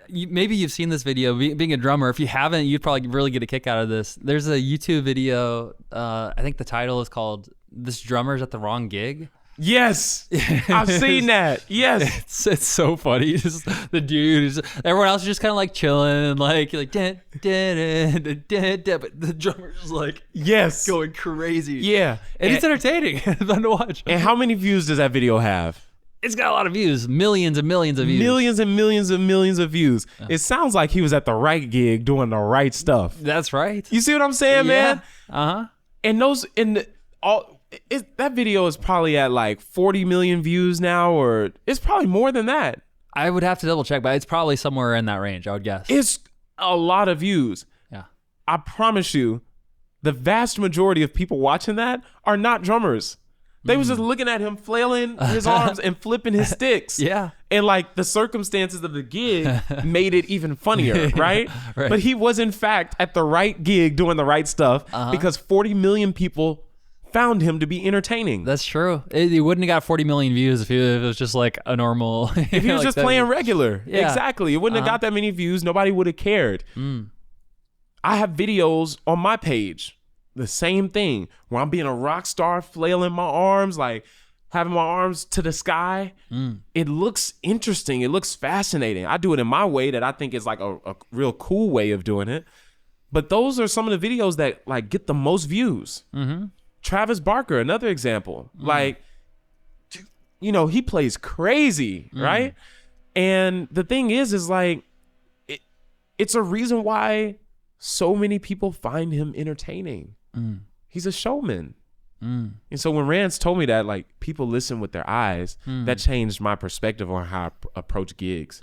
maybe you've seen this video. Being a drummer, if you haven't, you'd probably really get a kick out of this. There's a YouTube video. I think the title is called "This Drummer's at the Wrong Gig." Yes, I've seen that. Yes, it's so funny. Just the dude, everyone else is just kind of like chilling, like but the drummer's just like going crazy. Yeah, and it's entertaining. It's fun to watch. And how many views does that video have? It's got a lot of views, millions and millions of views. Millions and millions and millions of views. It sounds like he was at the right gig doing the right stuff. That's right. You see what I'm saying, man? Uh-huh. And that video is probably at like 40 million views now, or it's probably more than that. I would have to double check, but it's probably somewhere in that range, I would guess. It's a lot of views. Yeah. I promise you, the vast majority of people watching that are not drummers. They was just looking at him flailing his arms and flipping his sticks. Yeah. And like the circumstances of the gig made it even funnier, right? Right? But he was in fact at the right gig doing the right stuff because 40 million people found him to be entertaining. That's true. He wouldn't have got 40 million views if it was just like a normal... If he was just playing regular. Yeah. Exactly. It wouldn't have got that many views. Nobody would have cared. I have videos on my page, the same thing, where I'm being a rock star, flailing my arms, like having my arms to the sky. It looks interesting. It looks fascinating. I do it in my way that I think is like a real cool way of doing it. But those are some of the videos that like get the most views. Travis Barker, another example. Like, you know, he plays crazy, right? And the thing is like, it's a reason why so many people find him entertaining. He's a showman. And so when Rance told me that, like, people listen with their eyes, that changed my perspective on how I approach gigs.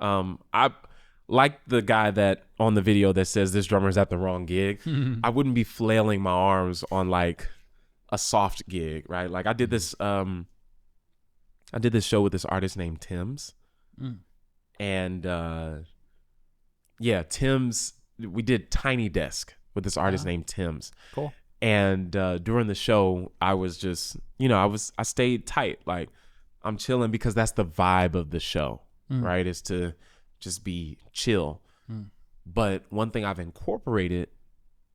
I like the guy that on the video that says this drummer's at the wrong gig. I wouldn't be flailing my arms on like a soft gig, right? Like I did this show with this artist named Tim's. And Tim's, we did Tiny Desk with this artist named Tim's. Cool. And during the show, I was just, I stayed tight. Like I'm chilling because that's the vibe of the show, right? Is to just be chill. But one thing I've incorporated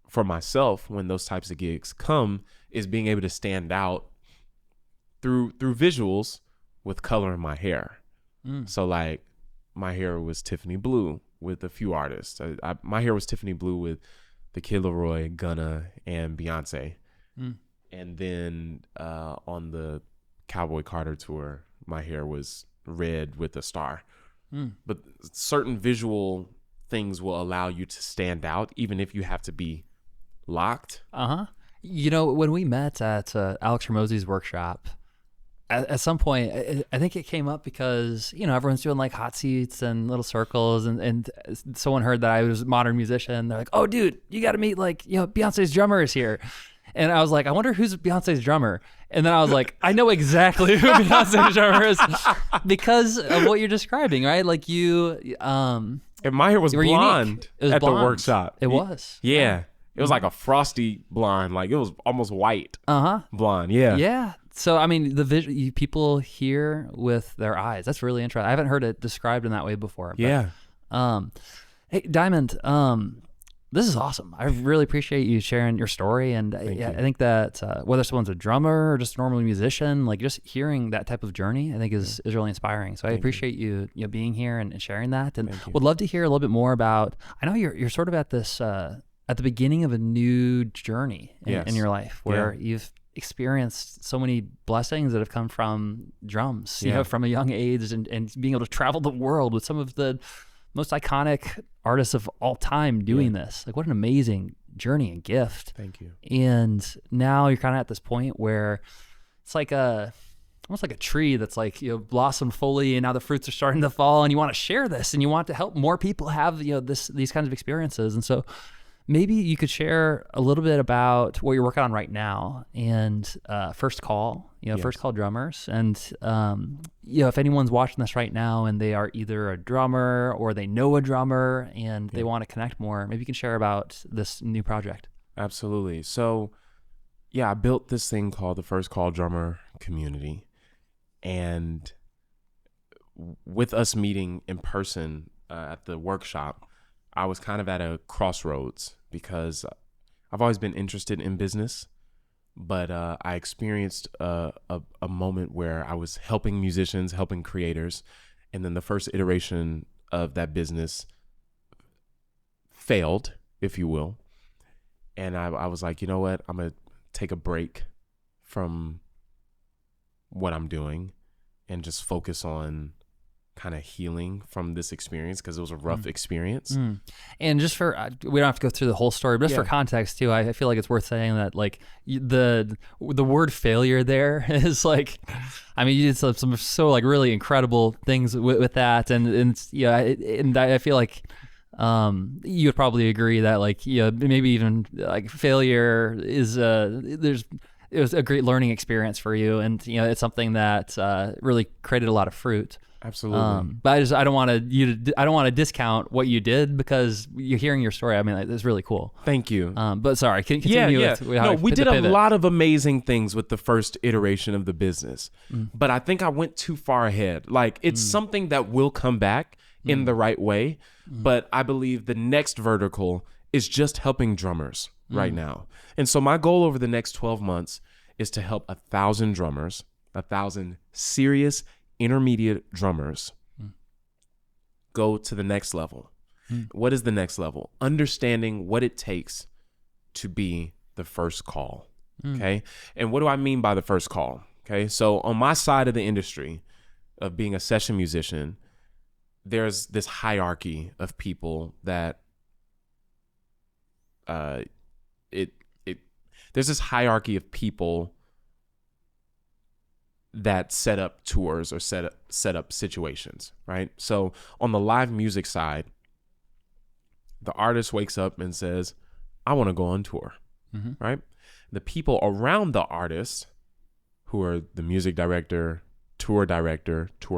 for myself when those types of gigs come is being able to stand out through visuals with color in my hair. So like my hair was Tiffany blue with a few artists. My hair was Tiffany blue with the Kid Laroi, Gunna, and Beyoncé. And then on the Cowboy Carter tour, my hair was red with a star. But certain visual things will allow you to stand out, even if you have to be locked. You know, when we met at Alex Ramosey's workshop, at some point, I think it came up because, everyone's doing like hot seats and little circles, and someone heard that I was a modern musician. They're like, oh, dude, you got to meet Beyonce's drummer is here. And I was like, I wonder who's Beyonce's drummer. And then I was like, I know exactly who Beyonce's drummer is because of what you're describing, right? Like you, and my hair was blonde at the workshop. It was. Yeah. It was like a frosty blonde. Like it was almost white. Blonde. Yeah. Yeah. So, I mean, the people hear with their eyes. That's really interesting. I haven't heard it described in that way before. But, yeah. Hey, Diamond, This is awesome. I really appreciate you sharing your story. And I think that whether someone's a drummer or just a normal musician, like just hearing that type of journey, I think is really inspiring. So I appreciate you being here and sharing that. And would love to hear a little bit more about, I know you're sort of at this, at the beginning of a new journey in your life where you've experienced so many blessings that have come from drums, you know, from a young age and being able to travel the world with some of the most iconic artists of all time doing this. Like, what an amazing journey and gift. Thank you. And now you're kind of at this point where it's like almost like a tree that's like, you know, blossomed fully, and now the fruits are starting to fall, and you want to share this and you want to help more people have, you know, these kinds of experiences. And so maybe you could share a little bit about what you're working on right now and First Call, First Call Drummers. And, if anyone's watching this right now and they are either a drummer or they know a drummer and they want to connect more, maybe you can share about this new project. Absolutely. So, I built this thing called the First Call Drummer Community. And with us meeting in person at the workshop, I was kind of at a crossroads because I've always been interested in business, but I experienced a moment where I was helping musicians, helping creators, and then the first iteration of that business failed, if you will. And I was like, you know what? I'm going to take a break from what I'm doing and just focus on kind of healing from this experience, because it was a rough experience. And just for we don't have to go through the whole story, but just for context too, I feel like it's worth saying that like the word failure there is like, I mean, you did some so like really incredible things with that, and I feel like you would probably agree that like maybe even like failure is it was a great learning experience for you, and it's something that really created a lot of fruit. Absolutely. But I don't want to discount what you did, because you're hearing your story. I mean, it's really cool. Thank you. But sorry, continue. No, we did a lot of amazing things with the first iteration of the business, but I think I went too far ahead. Like, it's something that will come back in the right way, but I believe the next vertical is just helping drummers right now. And so my goal over the next 12 months is to help 1,000 drummers, 1,000 serious intermediate drummers go to the next level. What is the next level? Understanding what it takes to be the first call. Okay. And what do I mean by the first call? Okay. So on my side of the industry of being a session musician, there's this hierarchy of people that there's this hierarchy of people that set up tours or set up situations, right? So on the live music side, the artist wakes up and says, I want to go on tour, right? The people around the artist, who are the music director, tour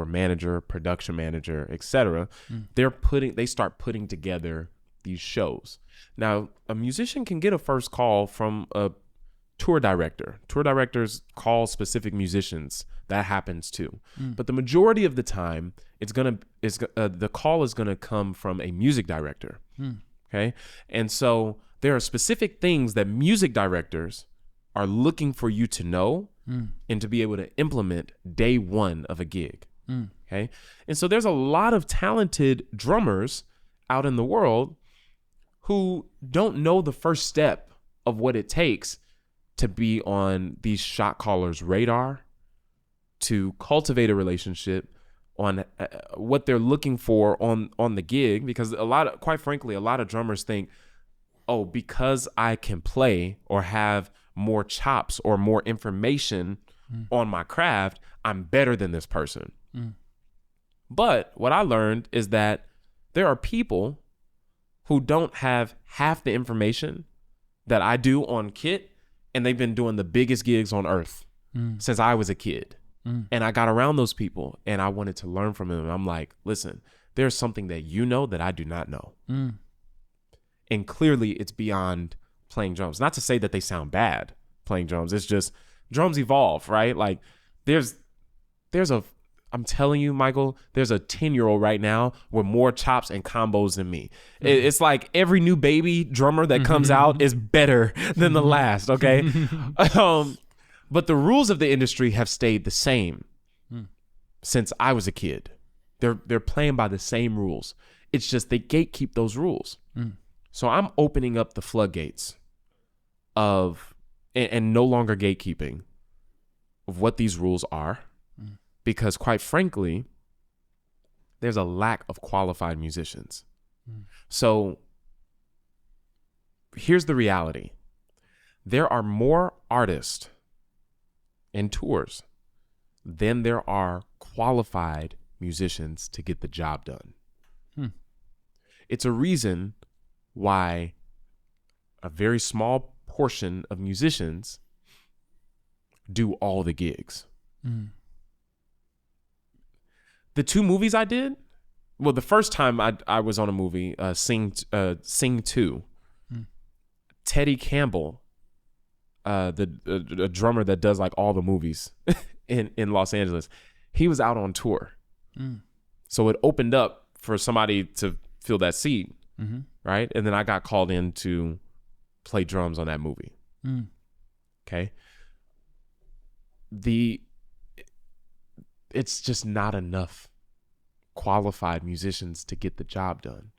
manager, production manager, etc., they start putting together these shows. Now, a musician can get a first call from a tour director. Tour directors call specific musicians. That happens too. But the majority of the time, the call is gonna come from a music director. Okay, and so there are specific things that music directors are looking for you to know and to be able to implement day one of a gig. Okay, and so there's a lot of talented drummers out in the world who don't know the first step of what it takes to be on these shot callers' radar, to cultivate a relationship, on what they're looking for on the gig. Because quite frankly, a lot of drummers think, oh, because I can play or have more chops or more information on my craft, I'm better than this person. But what I learned is that there are people who don't have half the information that I do on kit, and they've been doing the biggest gigs on earth since I was a kid. And I got around those people and I wanted to learn from them. And I'm like, listen, there's something that you know that I do not know. And clearly it's beyond playing drums. Not to say that they sound bad playing drums. It's just drums evolve, right? Like there's a I'm telling you, Michael, there's a 10-year-old right now with more chops and combos than me. It's like every new baby drummer that comes out is better than the last, okay? But the rules of the industry have stayed the same since I was a kid. They're playing by the same rules. It's just they gatekeep those rules. So I'm opening up the floodgates of, and no longer gatekeeping of what these rules are. Because quite frankly, there's a lack of qualified musicians. So here's the reality. There are more artists and tours than there are qualified musicians to get the job done. It's a reason why a very small portion of musicians do all the gigs. The 2 movies I did, well, the first time I was on a movie, Sing 2, Teddy Campbell, the drummer that does like all the movies in Los Angeles, he was out on tour. So it opened up for somebody to fill that seat, right? And then I got called in to play drums on that movie. Okay. It's just not enough qualified musicians to get the job done.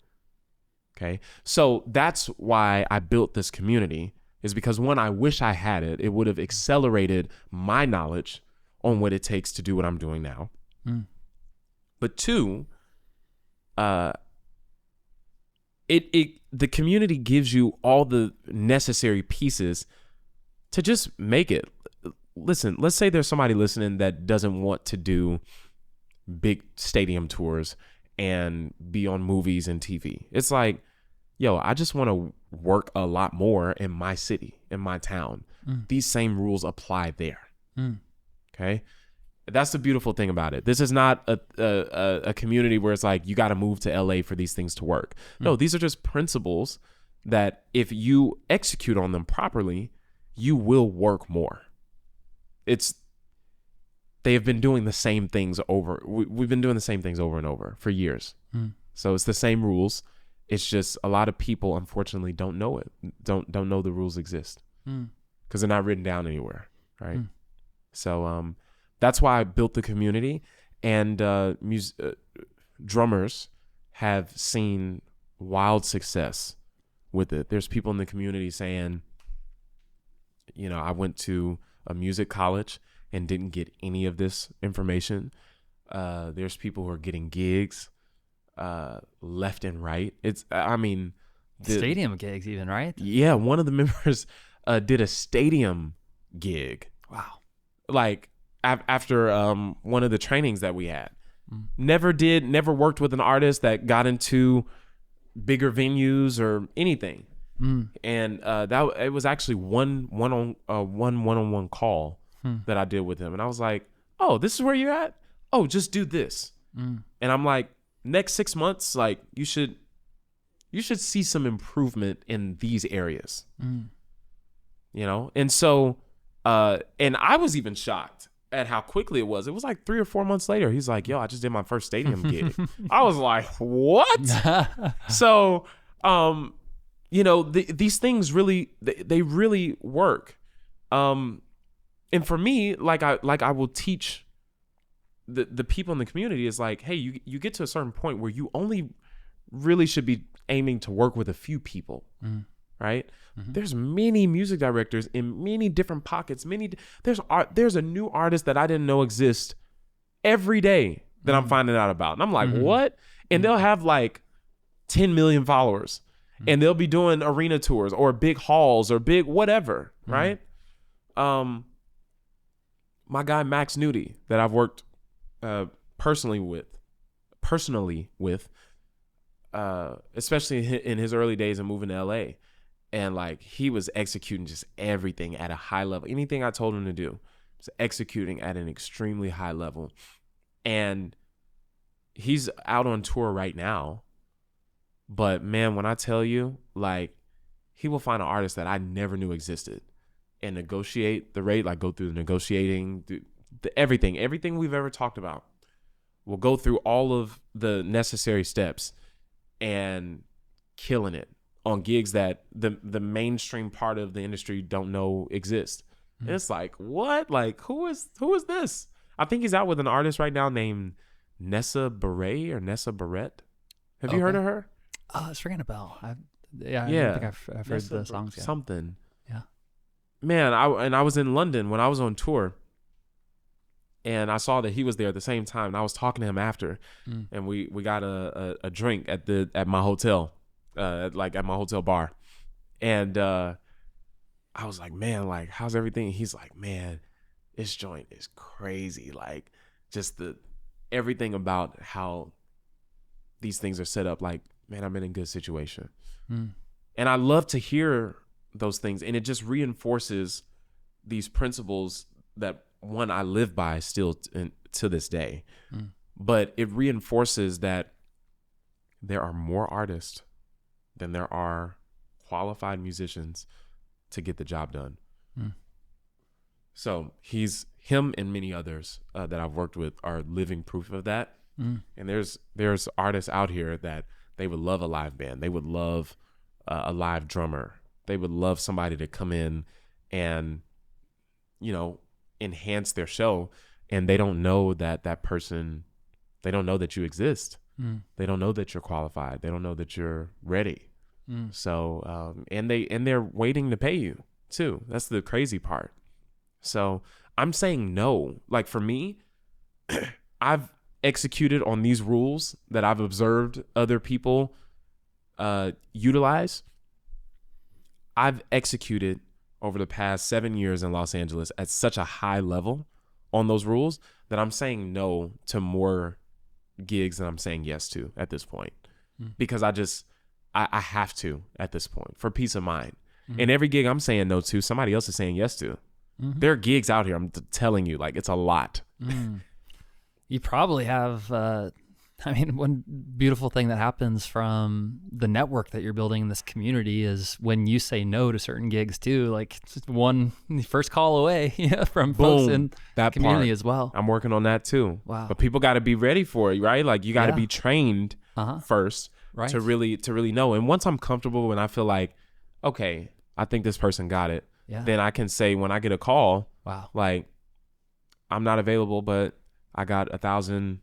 Okay. So that's why I built this community, is because one, I wish I had it. It would have accelerated my knowledge on what it takes to do what I'm doing now. But 2, the community gives you all the necessary pieces to just make it. Listen, let's say there's somebody listening that doesn't want to do big stadium tours and be on movies and TV. It's like, yo, I just want to work a lot more in my city, in my town. These same rules apply there. Okay? That's the beautiful thing about it. This is not a community where it's like, you got to move to LA for these things to work. No, these are just principles that if you execute on them properly, you will work more. They have been doing the same things over. We've been doing the same things over and over for years. So it's the same rules. It's just a lot of people, unfortunately, don't know it. Don't know the rules exist because they're not written down anywhere, right? So that's why I built the community, and drummers have seen wild success with it. There's people in the community saying, I went to a music college and didn't get any of this information. There's people who are getting gigs left and right. Stadium gigs even, right? Yeah, one of the members did a stadium gig. Wow. Like after one of the trainings that we had. Never worked with an artist that got into bigger venues or anything. And it was actually one one-on-one call that I did with him, and I was like, "Oh, this is where you're at? Oh, just do this." And I'm like, next 6 months, like you should see some improvement in these areas, And so, and I was even shocked at how quickly it was. It was like 3 or 4 months later. He's like, "Yo, I just did my first stadium gig." I was like, "What?" So, these things really, they really work. And for me, like I will teach the people in the community is like, hey, you get to a certain point where you only really should be aiming to work with a few people, right? There's many music directors in many different pockets. There's a new artist that I didn't know exist every day that I'm finding out about. And I'm like, what? And they'll have like 10 million followers. And they'll be doing arena tours or big halls or big whatever, right? My guy Max Nudie that I've worked personally with, especially in his early days of moving to LA, and like he was executing just everything at a high level. Anything I told him to do, was executing at an extremely high level, and he's out on tour right now. But man, when I tell you, like, he will find an artist that I never knew existed and negotiate the rate, like go through the negotiating, everything we've ever talked about. will go through all of the necessary steps and killing it on gigs that the mainstream part of the industry don't know exist. Mm. It's like, what? Like, who is this? I think he's out with an artist right now named Nessa Barrett. Have you heard of her? Oh, it's ringing a bell. I don't think I've heard the songs yet. Something. Yeah. Man, I was in London when I was on tour, and I saw that he was there at the same time, and I was talking to him after, and we got a drink at my hotel, at my hotel bar, and I was like, man, like, how's everything? He's like, man, this joint is crazy, like, just everything about how these things are set up. Like, man, I'm in a good situation, and I love to hear those things, and it just reinforces these principles that I live by still to this day. But it reinforces that there are more artists than there are qualified musicians to get the job done. So him and many others that I've worked with are living proof of that. And there's artists out here that they would love a live band. They would love a live drummer. They would love somebody to come in and, enhance their show. And they don't know that person, they don't know that you exist. They don't know that you're qualified. They don't know that you're ready. So, and they're waiting to pay you too. That's the crazy part. So I'm saying no. Like, for me, I've executed on these rules that I've observed other people utilize. I've executed over the past 7 years in Los Angeles at such a high level on those rules that I'm saying no to more gigs than I'm saying yes to at this point. Because I have to at this point for peace of mind. And every gig I'm saying no to, somebody else is saying yes to. There are gigs out here, I'm telling you, like, it's a lot. You probably have, one beautiful thing that happens from the network that you're building in this community is when you say no to certain gigs too, like, it's just one first call away from folks in that community as well. I'm working on that too. Wow. But people got to be ready for it, right? Like, you got to be trained first to really know. And once I'm comfortable and I feel like, okay, I think this person got it, then I can say when I get a call, like, I'm not available, but I got 1,000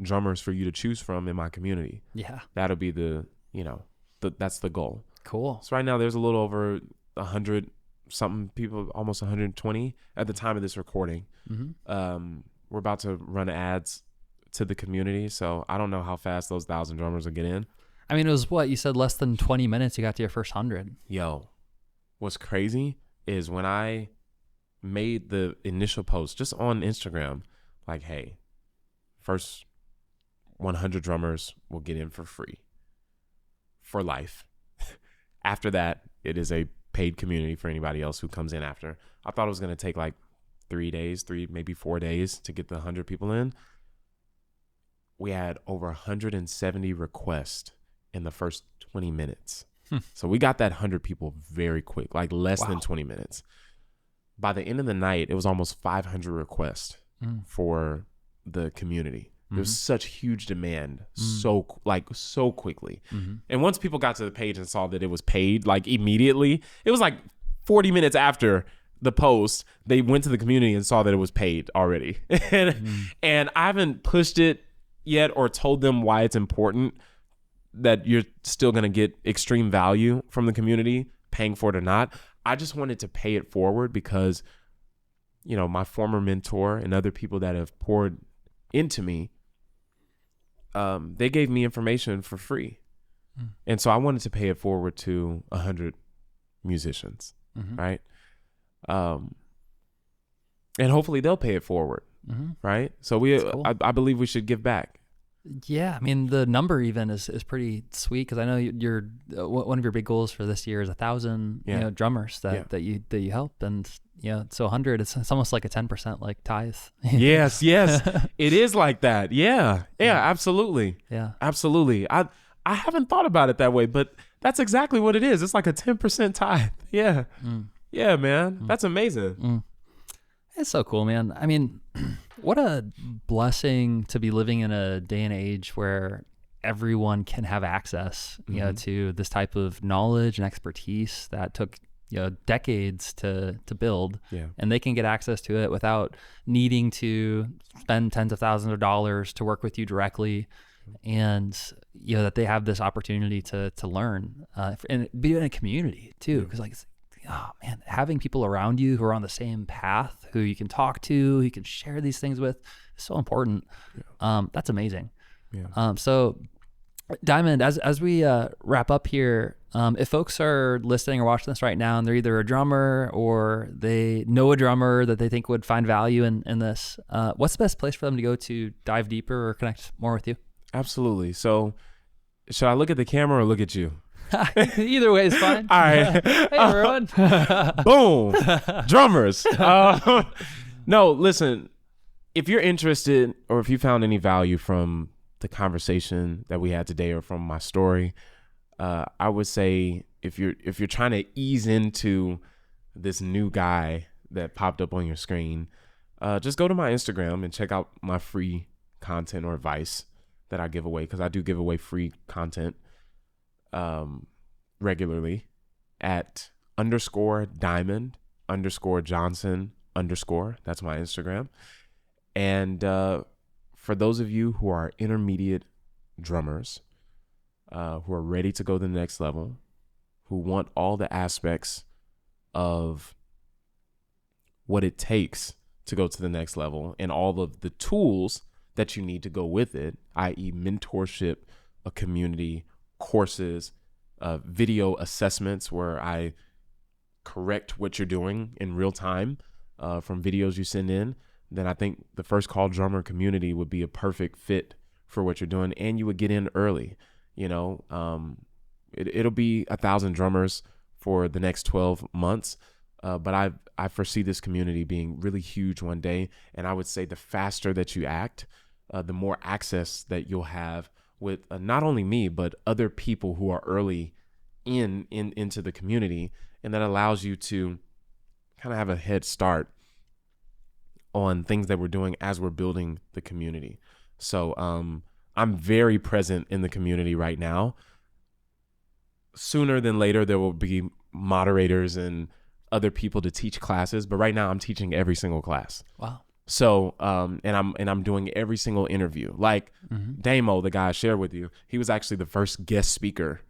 drummers for you to choose from in my community. Yeah. That'll be that's the goal. Cool. So right now there's a little over 100 something people, almost 120 at the time of this recording. We're about to run ads to the community. So I don't know how fast those 1,000 drummers will get in. I mean, it was what you said, less than 20 minutes you got to your first 100. Yo, what's crazy is when I made the initial post just on Instagram, like, hey, first 100 drummers will get in for free for life. After that, it is a paid community for anybody else who comes in after. I thought it was going to take like 3 days, maybe 4 days to get the 100 people in. We had over 170 requests in the first 20 minutes. So we got that 100 people very quick, like less than 20 minutes. By the end of the night, it was almost 500 requests for the community. There was such huge demand so quickly. And once people got to the page and saw that it was paid, like, immediately, it was like 40 minutes after the post, they went to the community and saw that it was paid already. And I haven't pushed it yet or told them why it's important that you're still going to get extreme value from the community, paying for it or not. I just wanted to pay it forward because, my former mentor and other people that have poured into me, they gave me information for free. And so I wanted to pay it forward to 100 musicians, right? And hopefully they'll pay it forward, right? So cool. I believe we should give back. Yeah, I mean, the number even is pretty sweet because I know you're one of your big goals for this year is 1,000 drummers that you help, and so 100 it's almost like a 10% like tithe. Yes, it is like that. Yeah, absolutely. Yeah, absolutely. I haven't thought about it that way, but that's exactly what it is. It's like a 10% tithe. Yeah, yeah, man, that's amazing. It's so cool, man. I mean, what a blessing to be living in a day and age where everyone can have access, you know, to this type of knowledge and expertise that took, you know, decades to build. Yeah. And they can get access to it without needing to spend tens of thousands of dollars to work with you directly. And, you know, that they have this opportunity to learn and be in a community too. Because like, oh man, having people around you who are on the same path, who you can talk to, who you can share these things with, is so important. Yeah. That's amazing. Yeah. So Diamond, as we wrap up here, if folks are listening or watching this right now and they're either a drummer or they know a drummer that they think would find value in this, what's the best place for them to go to dive deeper or connect more with you? Absolutely. So should I look at the camera or look at you? Either way is fine. All right. Hey, everyone. Boom. Drummers. No, listen, if you're interested or if you found any value from the conversation that we had today or from my story, I would say if you're trying to ease into this new guy that popped up on your screen, just go to my Instagram and check out my free content or advice that I give away, because I do give away free content regularly at _Diamond_Johnson_. That's my Instagram. And for those of you who are intermediate drummers, who are ready to go to the next level, who want all the aspects of what it takes to go to the next level and all of the tools that you need to go with it, i.e. mentorship, a community, courses, video assessments where I correct what you're doing in real time from videos you send in, then I think the First Call Drummer community would be a perfect fit for what you're doing, and you would get in early. You know, it'll be 1,000 drummers for the next 12 months, but I foresee this community being really huge one day, and I would say the faster that you act, the more access that you'll have with not only me, but other people who are early into the community, and that allows you to kind of have a head start on things that we're doing as we're building the community. So I'm very present in the community right now. Sooner than later, there will be moderators and other people to teach classes, but right now I'm teaching every single class. Wow. So, and I'm doing every single interview. Like Damo, the guy I shared with you, he was actually the first guest speaker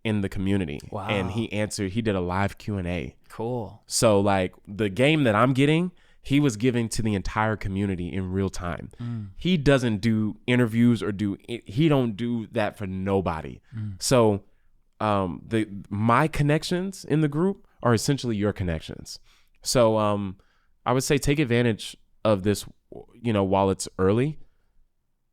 in the community. Wow. And he did a live Q&A. Cool. So like the game that I'm getting, he was giving to the entire community in real time. He doesn't do interviews or he don't do that for nobody. So, my connections in the group are essentially your connections. So, I would say take advantage of this, you know, while it's early,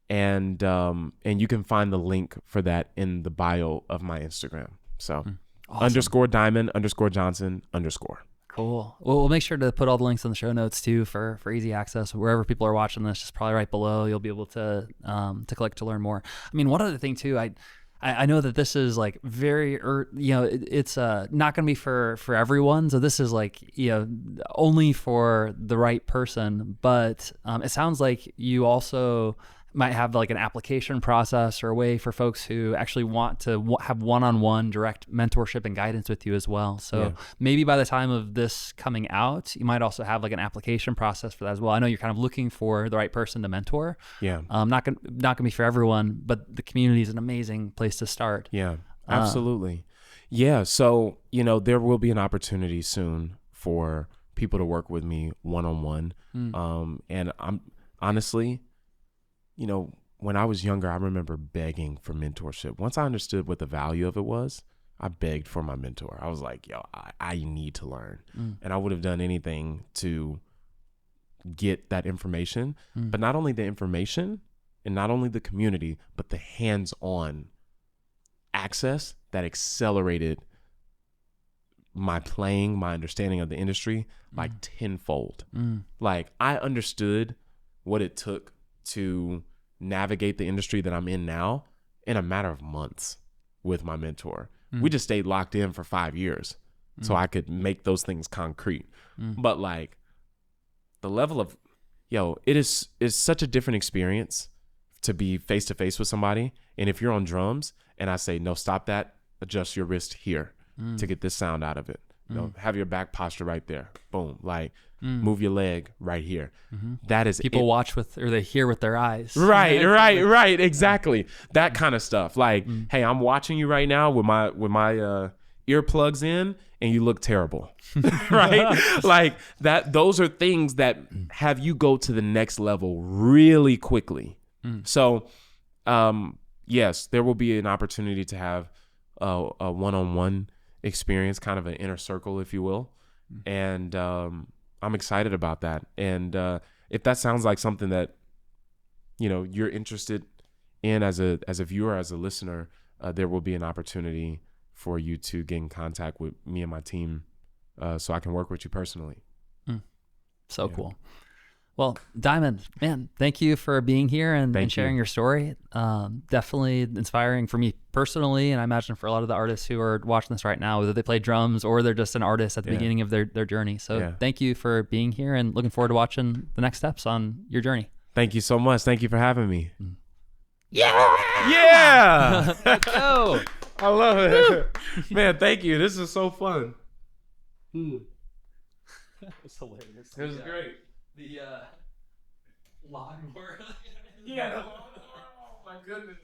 and you can find the link for that in the bio of my Instagram. So awesome. _Diamond_Johnson_. Cool. Well, we'll make sure to put all the links in the show notes too for easy access. Wherever people are watching this, just probably right below, you'll be able to click to learn more. I mean, one other thing too, I know that this is like very, you know, it's not going to be for everyone. So this is like, you know, only for the right person. But it sounds like you also might have like an application process or a way for folks who actually want to have one-on-one direct mentorship and guidance with you as well. So maybe by the time of this coming out, you might also have like an application process for that as well. I know you're kind of looking for the right person to mentor. Yeah. Not gonna be for everyone, but the community is an amazing place to start. Yeah, absolutely. Yeah. So, you know, there will be an opportunity soon for people to work with me one-on-one. And I'm honestly, you know, when I was younger, I remember begging for mentorship. Once I understood what the value of it was, I begged for my mentor. I was like, yo, I need to learn. And I would have done anything to get that information, but not only the information and not only the community, but the hands-on access that accelerated my playing, my understanding of the industry like tenfold. Like I understood what it took to navigate the industry that I'm in now in a matter of months with my mentor. We just stayed locked in for 5 years so I could make those things concrete. But like the level of, it is such a different experience to be face to face with somebody. And if you're on drums and I say, no, stop that, adjust your wrist here to get this sound out of it. Have your back posture right there. Boom. Like move your leg right here. That is people watch with, or they hear with their eyes. Right. Exactly. That kind of stuff. Like, hey, I'm watching you right now with my earplugs in and you look terrible. Right? Like that, those are things that have you go to the next level really quickly. So, yes, there will be an opportunity to have a one-on-one experience, kind of an inner circle, if you will. And I'm excited about that. And if that sounds like something that, you're interested in as a viewer, as a listener, there will be an opportunity for you to get in contact with me and my team so I can work with you personally. So cool. Well, Diamond, man, thank you for being here and sharing your story. Definitely inspiring for me personally, and I imagine for a lot of the artists who are watching this right now, whether they play drums or they're just an artist at the beginning of their journey. So thank you for being here, and looking forward to watching the next steps on your journey. Thank you so much. Thank you for having me. Yeah! Let's go! I love it. Man, thank you. This is so fun. It's hilarious. It was great. The lawnmower. Yeah. Oh my goodness.